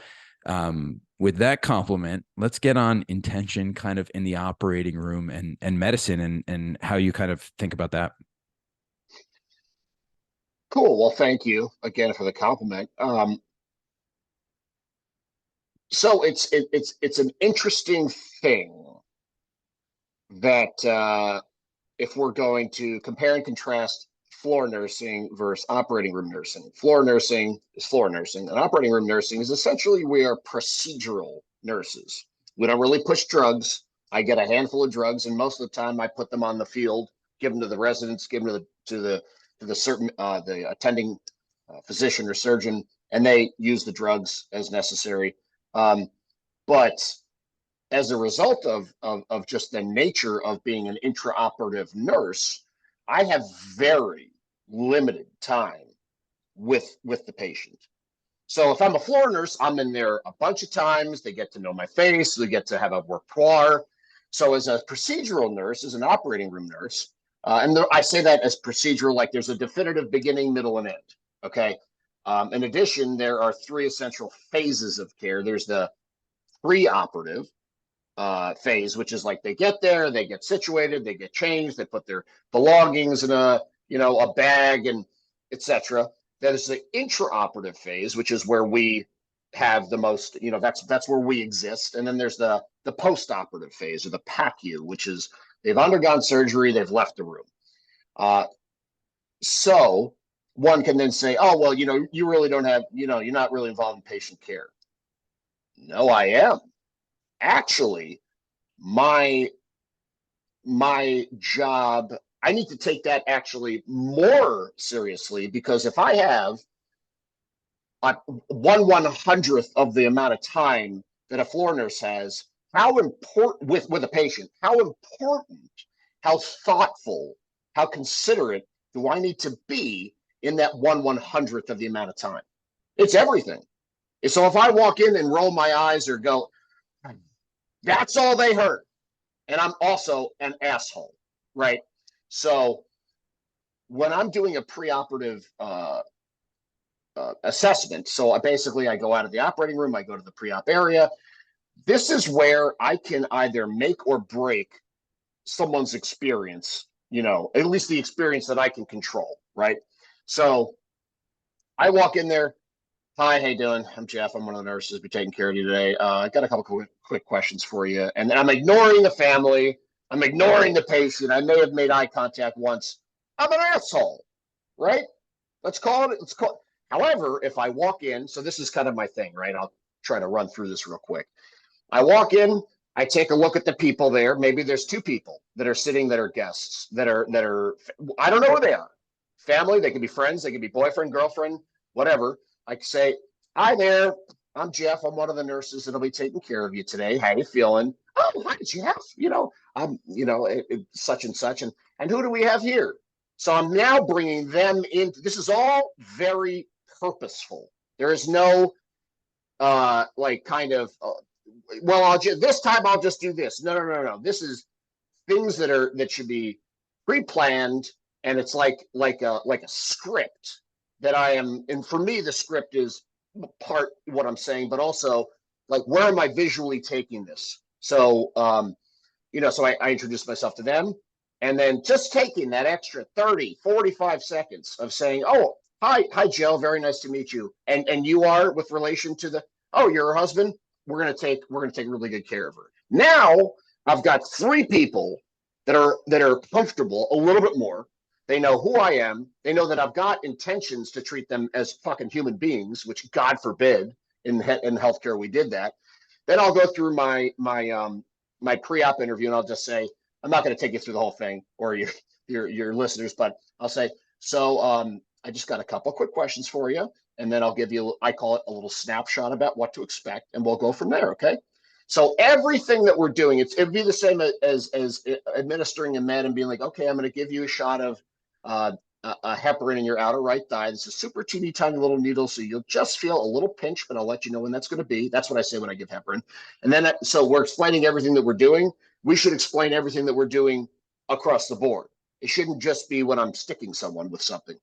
with that compliment, let's get on intention kind of in the operating room and medicine and how you kind of think about that. Cool. Well, thank you again for the compliment. So it's an interesting thing that if we're going to compare and contrast floor nursing versus operating room nursing. Floor nursing is floor nursing, and operating room nursing is essentially we are procedural nurses. We don't really push drugs. I get a handful of drugs, and most of the time I put them on the field, give them to the residents, give them to the certain the attending physician or surgeon, and they use the drugs as necessary. But as a result of just the nature of being an intraoperative nurse, I have very limited time with the patient. So if I'm a floor nurse, I'm in there a bunch of times. They get to know my face. We get to have a repertoire. So as a procedural nurse, as an operating room nurse, I say that as procedural, like there's a definitive beginning, middle, and end. Okay. In addition, there are three essential phases of care. There's the pre-operative phase, which is like they get there, they get situated, they get changed, they put their belongings in a bag and etc. That is the intraoperative phase, which is where we have the most, that's where we exist. And then there's the post-operative phase, or the PACU, which is they've undergone surgery, they've left the room. So one can then say, oh, well, you really don't have, you're not really involved in patient care. No, I am. Actually, my job, I need to take that actually more seriously, because if I have a 1/100th of the amount of time that a floor nurse has, how important with a patient, how important, how thoughtful, how considerate do I need to be in that 1/100th of the amount of time? It's everything. So if I walk in and roll my eyes or go, that's all they heard, and I'm also an asshole, right? So when I'm doing a preoperative assessment, so I go out of the operating room, I go to the pre-op area. This is where I can either make or break someone's experience, at least the experience that I can control, right? So I walk in there. Hi, how you doing? I'm Jeff. I'm one of the nurses. Be taking care of you today. I got a couple quick questions for you. And I'm ignoring the family. I'm ignoring the patient. I may have made eye contact once. I'm an asshole, right? Let's call it. However, if I walk in, so this is kind of my thing, right? I'll try to run through this real quick. I walk in. I take a look at the people there. Maybe there's two people that are sitting that are guests that are I don't know who they are. Family. They could be friends. They could be boyfriend, girlfriend, whatever. I can say, hi there, I'm Jeff. I'm one of the nurses that'll be taking care of you today. How you feeling? Oh, hi, Jeff. I'm, such and such. And who do we have here? So I'm now bringing them in. This is all very purposeful. There is no, this time I'll just do this. No. This is things that should be pre-planned. And it's like a script that I am, and for me, the script is part what I'm saying, but also like, where am I visually taking this? So, so I introduce myself to them, and then just taking that extra 30, 45 seconds of saying, oh, hi, Jill, very nice to meet you. And you are with relation to oh, you're her husband. We're going to take really good care of her. Now I've got three people that are comfortable a little bit more. They know who I am. They know that I've got intentions to treat them as fucking human beings, which God forbid in healthcare we did that. Then I'll go through my pre-op interview and I'll just say, I'm not going to take you through the whole thing or your listeners, but I'll say, so I just got a couple quick questions for you, and then I'll give you, I call it a little snapshot about what to expect, and we'll go from there. Okay. So everything that we're doing, it'd be the same as administering a med and being like, okay, I'm going to give you a shot of uh, a heparin in your outer right thigh. This is a super teeny tiny little needle, so you'll just feel a little pinch, but I'll let you know when that's going to be. That's what I say when I give heparin. And then, so we're explaining everything that we're doing. We should explain everything that we're doing across the board. It shouldn't just be when I'm sticking someone with something.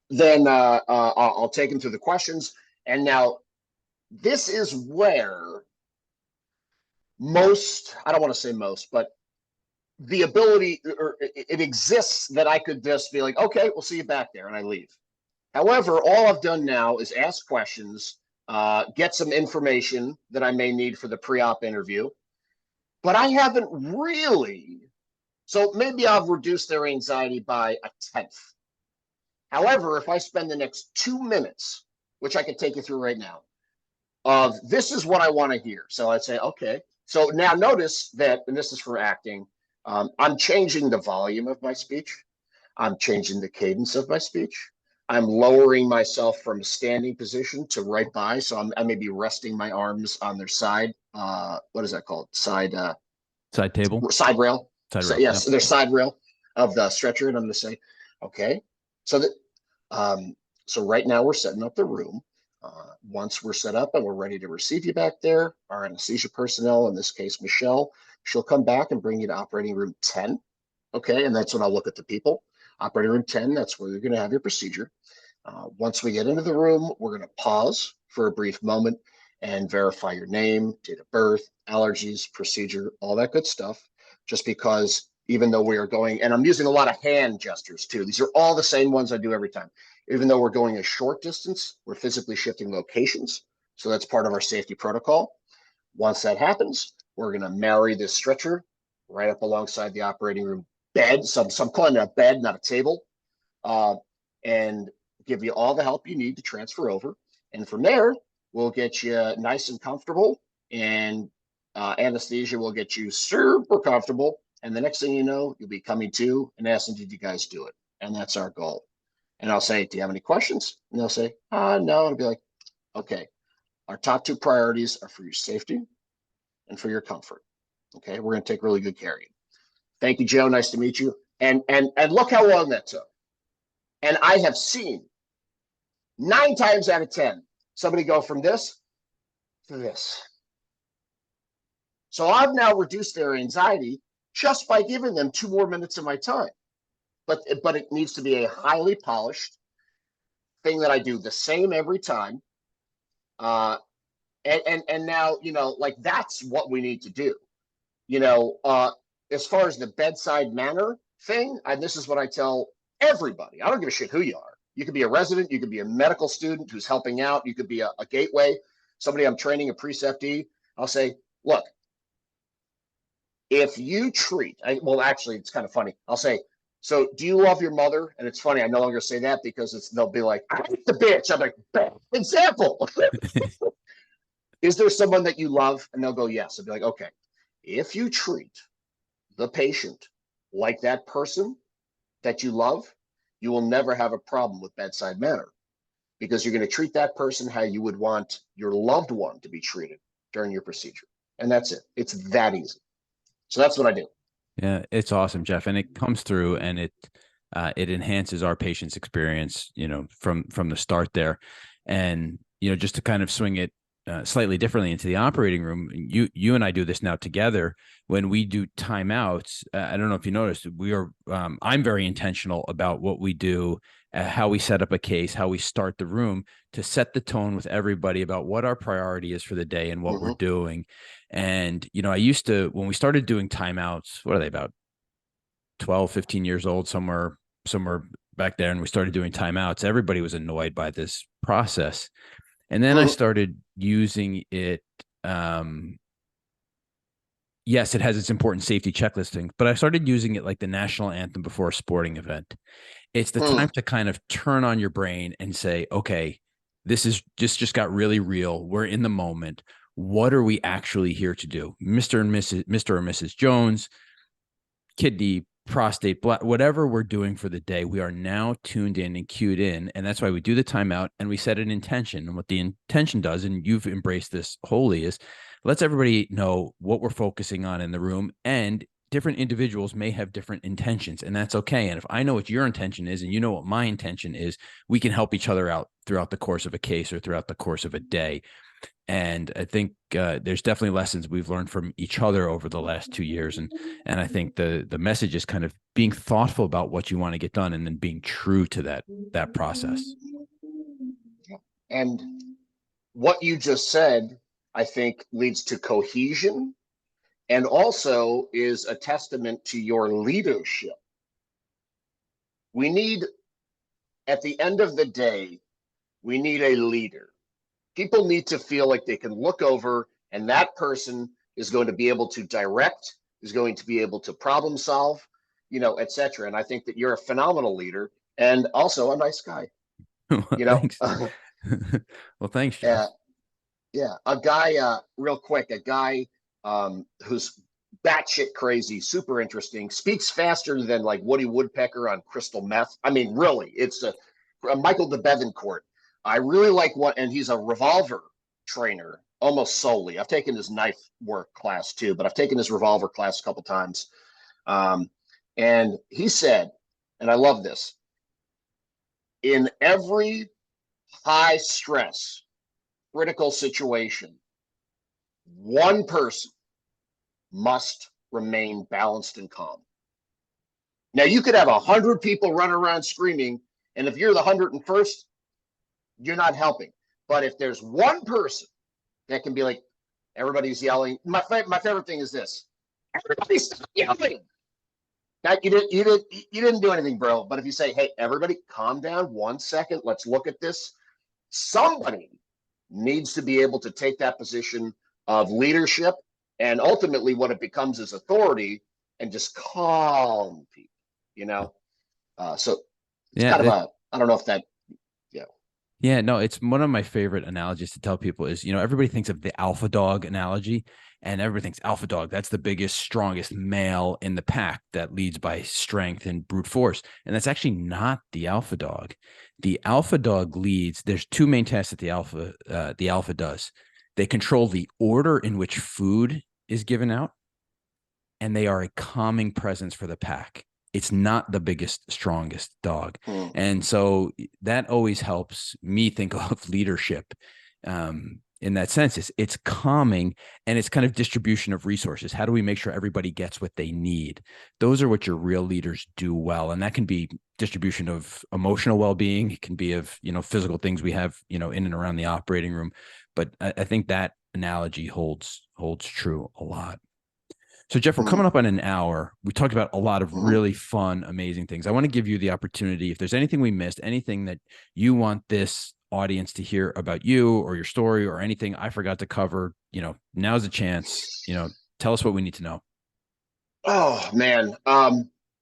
Then I'll take them through the questions. And now this is where I don't want to say most, but the ability, or it exists that I could just be like, okay, we'll see you back there, and I leave. However, all I've done now is ask questions, get some information that I may need for the pre-op interview, but I haven't really. So maybe I've reduced their anxiety by a tenth. However, if I spend the next 2 minutes, which I could take you through right now, of this is what I want to hear. So I'd say, okay. So now notice that, and this is for acting, I'm changing the volume of my speech. I'm changing the cadence of my speech. I'm lowering myself from a standing position to right by. So I may be resting my arms on their side. What is that called? Side table, Side rail. side So, rail. yes, Yep. their side rail of the stretcher. And I'm going to say, okay. So that, so right now we're setting up the room. Once we're set up and we're ready to receive you back there, our anesthesia personnel, in this case, Michelle, she'll come back and bring you to operating room 10. Okay. And that's when I'll look at the people. Operating room 10, that's where you're going to have your procedure. Once we get into the room, we're going to pause for a brief moment and verify your name, date of birth, allergies, procedure, all that good stuff. Just because even though we are going, and I'm using a lot of hand gestures too, these are all the same ones I do every time. Even though we're going a short distance, we're physically shifting locations. So that's part of our safety protocol. Once that happens, we're going to marry this stretcher right up alongside the operating room bed. So I'm calling it a bed, not a table, and give you all the help you need to transfer over. And from there, we'll get you nice and comfortable, and anesthesia will get you super comfortable. And the next thing you know, you'll be coming to and asking, did you guys do it? And that's our goal. And I'll say, do you have any questions? And they'll say, no. And I'll be like, okay, our top two priorities are for your safety and for your comfort. Okay, we're going to take really good care of you. Thank you, Joe. Nice to meet you. And look how long that took. And I have seen 9 times out of 10 somebody go from this to this. So I've now reduced their anxiety just by giving them 2 more minutes of my time. But it needs to be a highly polished thing that I do the same every time. And now, like that's what we need to do. As far as the bedside manner thing, this is what I tell everybody. I don't give a shit who you are. You could be a resident, you could be a medical student who's helping out, you could be a gateway, somebody I'm training, a preceptee. I'll say, look, if you treat, well, actually, it's kind of funny. I'll say, so do you love your mother? And it's funny, I no longer say that because they'll be like, I hate the bitch. I'm like, bad example. Is there someone that you love? And they'll go, yes. I'll be like, okay, if you treat the patient like that person that you love, you will never have a problem with bedside manner, because you're going to treat that person how you would want your loved one to be treated during your procedure. And that's it. It's that easy. So that's what I do. Yeah, it's awesome, Jeff, and it comes through, and it enhances our patient's experience, from the start there. And just to kind of swing it slightly differently into the operating room, you and I do this now together. When we do timeouts, I don't know if you noticed, I'm very intentional about what we do, how we set up a case, how we start the room, to set the tone with everybody about what our priority is for the day and what we're doing. And, I used to, when we started doing timeouts, what are they, about 12, 15 years old, somewhere back there. And we started doing timeouts. Everybody was annoyed by this process. And then I started using it yes, it has its important safety checklisting, but I started using it like the national anthem before a sporting event. It's the Mm. time to kind of turn on your brain and say, okay, this is just got really real. We're in the moment. What are we actually here to do? Mr. or Mrs. Jones, kidney, prostate, blood, whatever we're doing for the day, we are now tuned in and cued in. And that's why we do the timeout and we set an intention. And what the intention does, and you've embraced this wholly, is lets everybody know what we're focusing on in the room. And different individuals may have different intentions, and that's okay. And if I know what your intention is and you know what my intention is, we can help each other out throughout the course of a case or throughout the course of a day. And I think there's definitely lessons we've learned from each other over the last 2 years. And I think the message is kind of being thoughtful about what you want to get done and then being true to that process. And what you just said, I think, leads to cohesion and also is a testament to your leadership. We need, at the end of the day, we need a leader. People need to feel like they can look over and that person is going to be able to direct, is going to be able to problem solve, et cetera. And I think that you're a phenomenal leader and also a nice guy, you know. Thanks. Well, thanks, Jeff. uh, yeah, a guy, real quick, a guy who's batshit crazy, super interesting, speaks faster than like Woody Woodpecker on crystal meth. I mean, really, it's a Michael de Bevancourt. I really like what, and he's a revolver trainer almost solely. I've taken his knife work class too, but I've taken his revolver class a couple times. Um, and he said, and I love this, in every high stress, critical situation, one person must remain balanced and calm. Now, you could have 100 people running around screaming, and if you're the 101st, you're not helping. But if there's one person that can be like, everybody's yelling. My favorite thing is this: everybody stop yelling. Now, you didn't do anything, bro. But if you say, hey, everybody, calm down 1 second, let's look at this. Somebody needs to be able to take that position of leadership, and ultimately what it becomes is authority, and just calm people, so it's Yeah, kind of a, I don't know if that, yeah. yeah, no, it's one of my favorite analogies to tell people is, everybody thinks of the alpha dog analogy, and everybody thinks alpha dog, that's the biggest, strongest male in the pack that leads by strength and brute force. And that's actually not the alpha dog. The alpha dog leads, there's two main tasks that the alpha does. They control the order in which food is given out, and they are a calming presence for the pack. It's not the biggest, strongest dog. Hmm. And so that always helps me think of leadership in that sense. It's calming, and it's kind of distribution of resources. How do we make sure everybody gets what they need? Those are what your real leaders do well. And that can be distribution of emotional well-being. It can be of, physical things we have, in and around the operating room. But I think that analogy holds true a lot. So, Jeff, we're Hmm. coming up on an hour. We talked about a lot of Hmm. really fun, amazing things. I want to give you the opportunity, if there's anything we missed, anything that you want this audience to hear about you or your story or anything I forgot to cover, now's a chance. Tell us what we need to know. Oh man.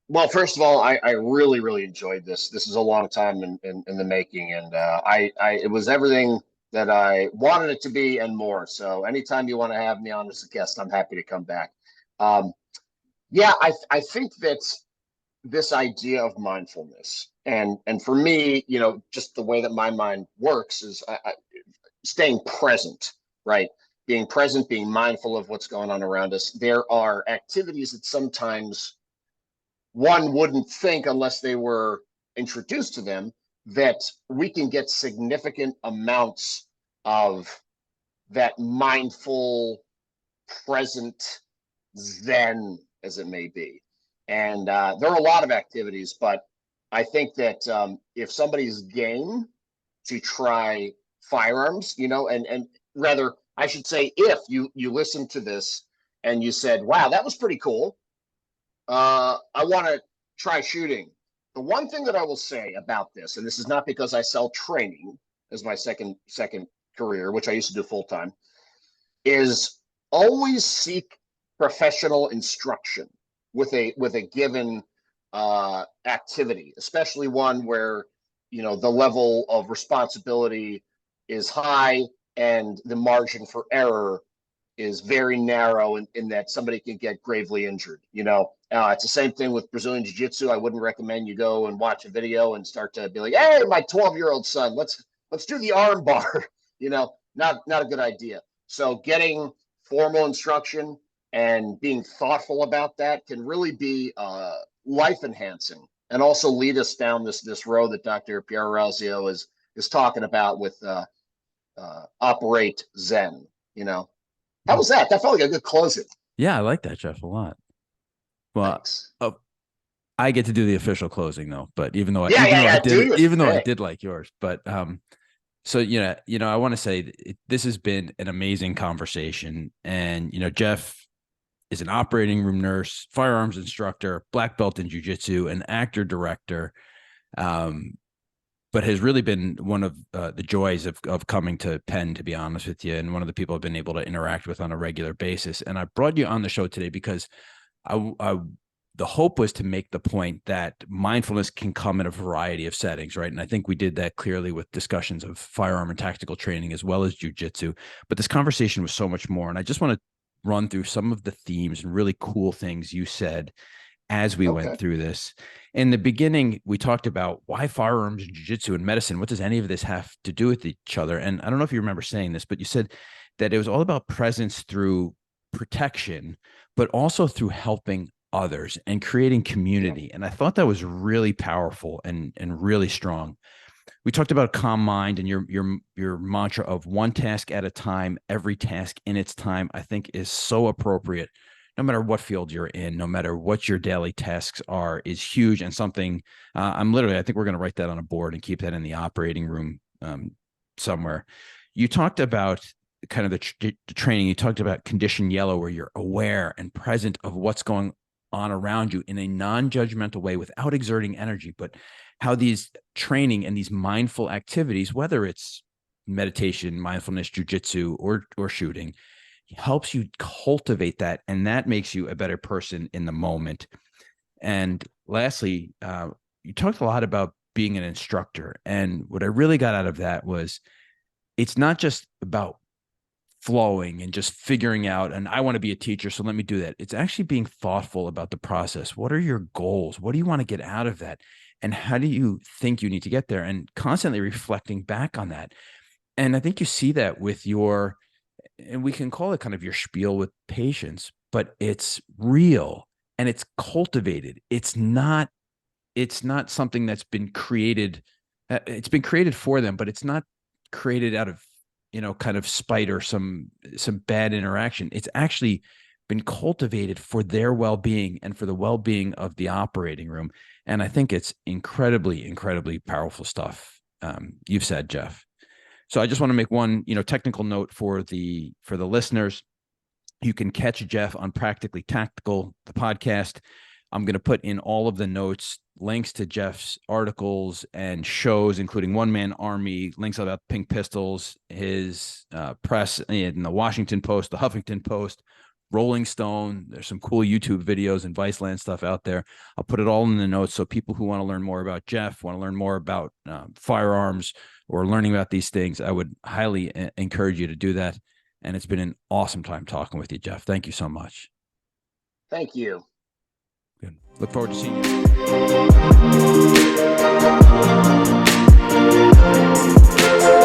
Well, first of all, I really, really enjoyed this. This is a long time in the making, and it was everything that I wanted it to be and more. So anytime you want to have me on as a guest, I'm happy to come back. Um, yeah, I think that this idea of mindfulness, and for me, just the way that my mind works is staying present, right? Being present, being mindful of what's going on around us. There are activities that sometimes one wouldn't think, unless they were introduced to them, that we can get significant amounts of that mindful, present zen, as it may be. And there are a lot of activities, but I think that if somebody's game to try firearms, and rather, I should say, if you listen to this and you said, "Wow, that was pretty cool. I want to try shooting." The one thing that I will say about this, and this is not because I sell training as my second career, which I used to do full time, is always seek professional instruction with a given activity, especially one where, you know, the level of responsibility is high and the margin for error is very narrow in that somebody can get gravely injured. You know, it's the same thing with Brazilian jiu-jitsu. I wouldn't recommend you go and watch a video and start to be like, hey, my 12-year-old son, let's do the arm bar. You know, not a good idea. So getting formal instruction and being thoughtful about that can really be life enhancing, and also lead us down this road that Dr. Pierre Razio is talking about with operate Zen. You know, how was that? That felt like a good closing. Yeah, I like that, Jeff, a lot. Well, Thanks. I get to do the official closing though, but even though I did like yours, but so I want to say this has been an amazing conversation, and Jeff is an operating room nurse, firearms instructor, black belt in jiu-jitsu, an actor director, but has really been one of the joys of coming to Penn, to be honest with you, and one of the people I've been able to interact with on a regular basis. And I brought you on the show today because the hope was to make the point that mindfulness can come in a variety of settings, right? And I think we did that clearly with discussions of firearm and tactical training as well as jiu-jitsu. But this conversation was so much more. And I just want to run through some of the themes and really cool things you said as we went through this. In the beginning, we talked about why firearms and jiu-jitsu and medicine. What does any of this have to do with each other? And I don't know if you remember saying this, but you said that it was all about presence through protection, but also through helping others and creating community. And I thought that was really powerful and really strong. We talked about calm mind and your mantra of one task at a time, every task in its time, I think is so appropriate. No matter what field you're in, no matter what your daily tasks are, is huge, and something I think we're going to write that on a board and keep that in the operating room somewhere. You talked about kind of the training. You talked about condition yellow, where you're aware and present of what's going on around you in a non-judgmental way without exerting energy, but how these training and these mindful activities, whether it's meditation, mindfulness, jiu-jitsu, or shooting, helps you cultivate that, and that makes you a better person in the moment. And lastly, you talked a lot about being an instructor, and what I really got out of that was it's not just about flowing and just figuring out, and I want to be a teacher, so let me do that. It's actually being thoughtful about the process. What are your goals? What do you want to get out of that? And how do you think you need to get there? And constantly reflecting back on that. And I think you see that with your, and we can call it kind of your spiel with patients, but it's real and it's cultivated. It's not something that's been created. It's been created for them, but it's not created out of, kind of spite or some bad interaction. It's actually been cultivated for their well-being and for the well-being of the operating room. And I think it's incredibly, incredibly powerful stuff you've said, Jeff. So I just want to make one, technical note for the listeners. You can catch Jeff on Practically Tactical, the podcast. I'm going to put in all of the notes, links to Jeff's articles and shows, including One Man Army, links about Pink Pistols, his press in the Washington Post, the Huffington Post, Rolling Stone. There's some cool YouTube videos and Viceland stuff out there. I'll put it all in the notes. So people who want to learn more about Jeff, want to learn more about firearms or learning about these things, I would highly encourage you to do that. And it's been an awesome time talking with you, Jeff. Thank you so much. Thank you. Good. Look forward to seeing you.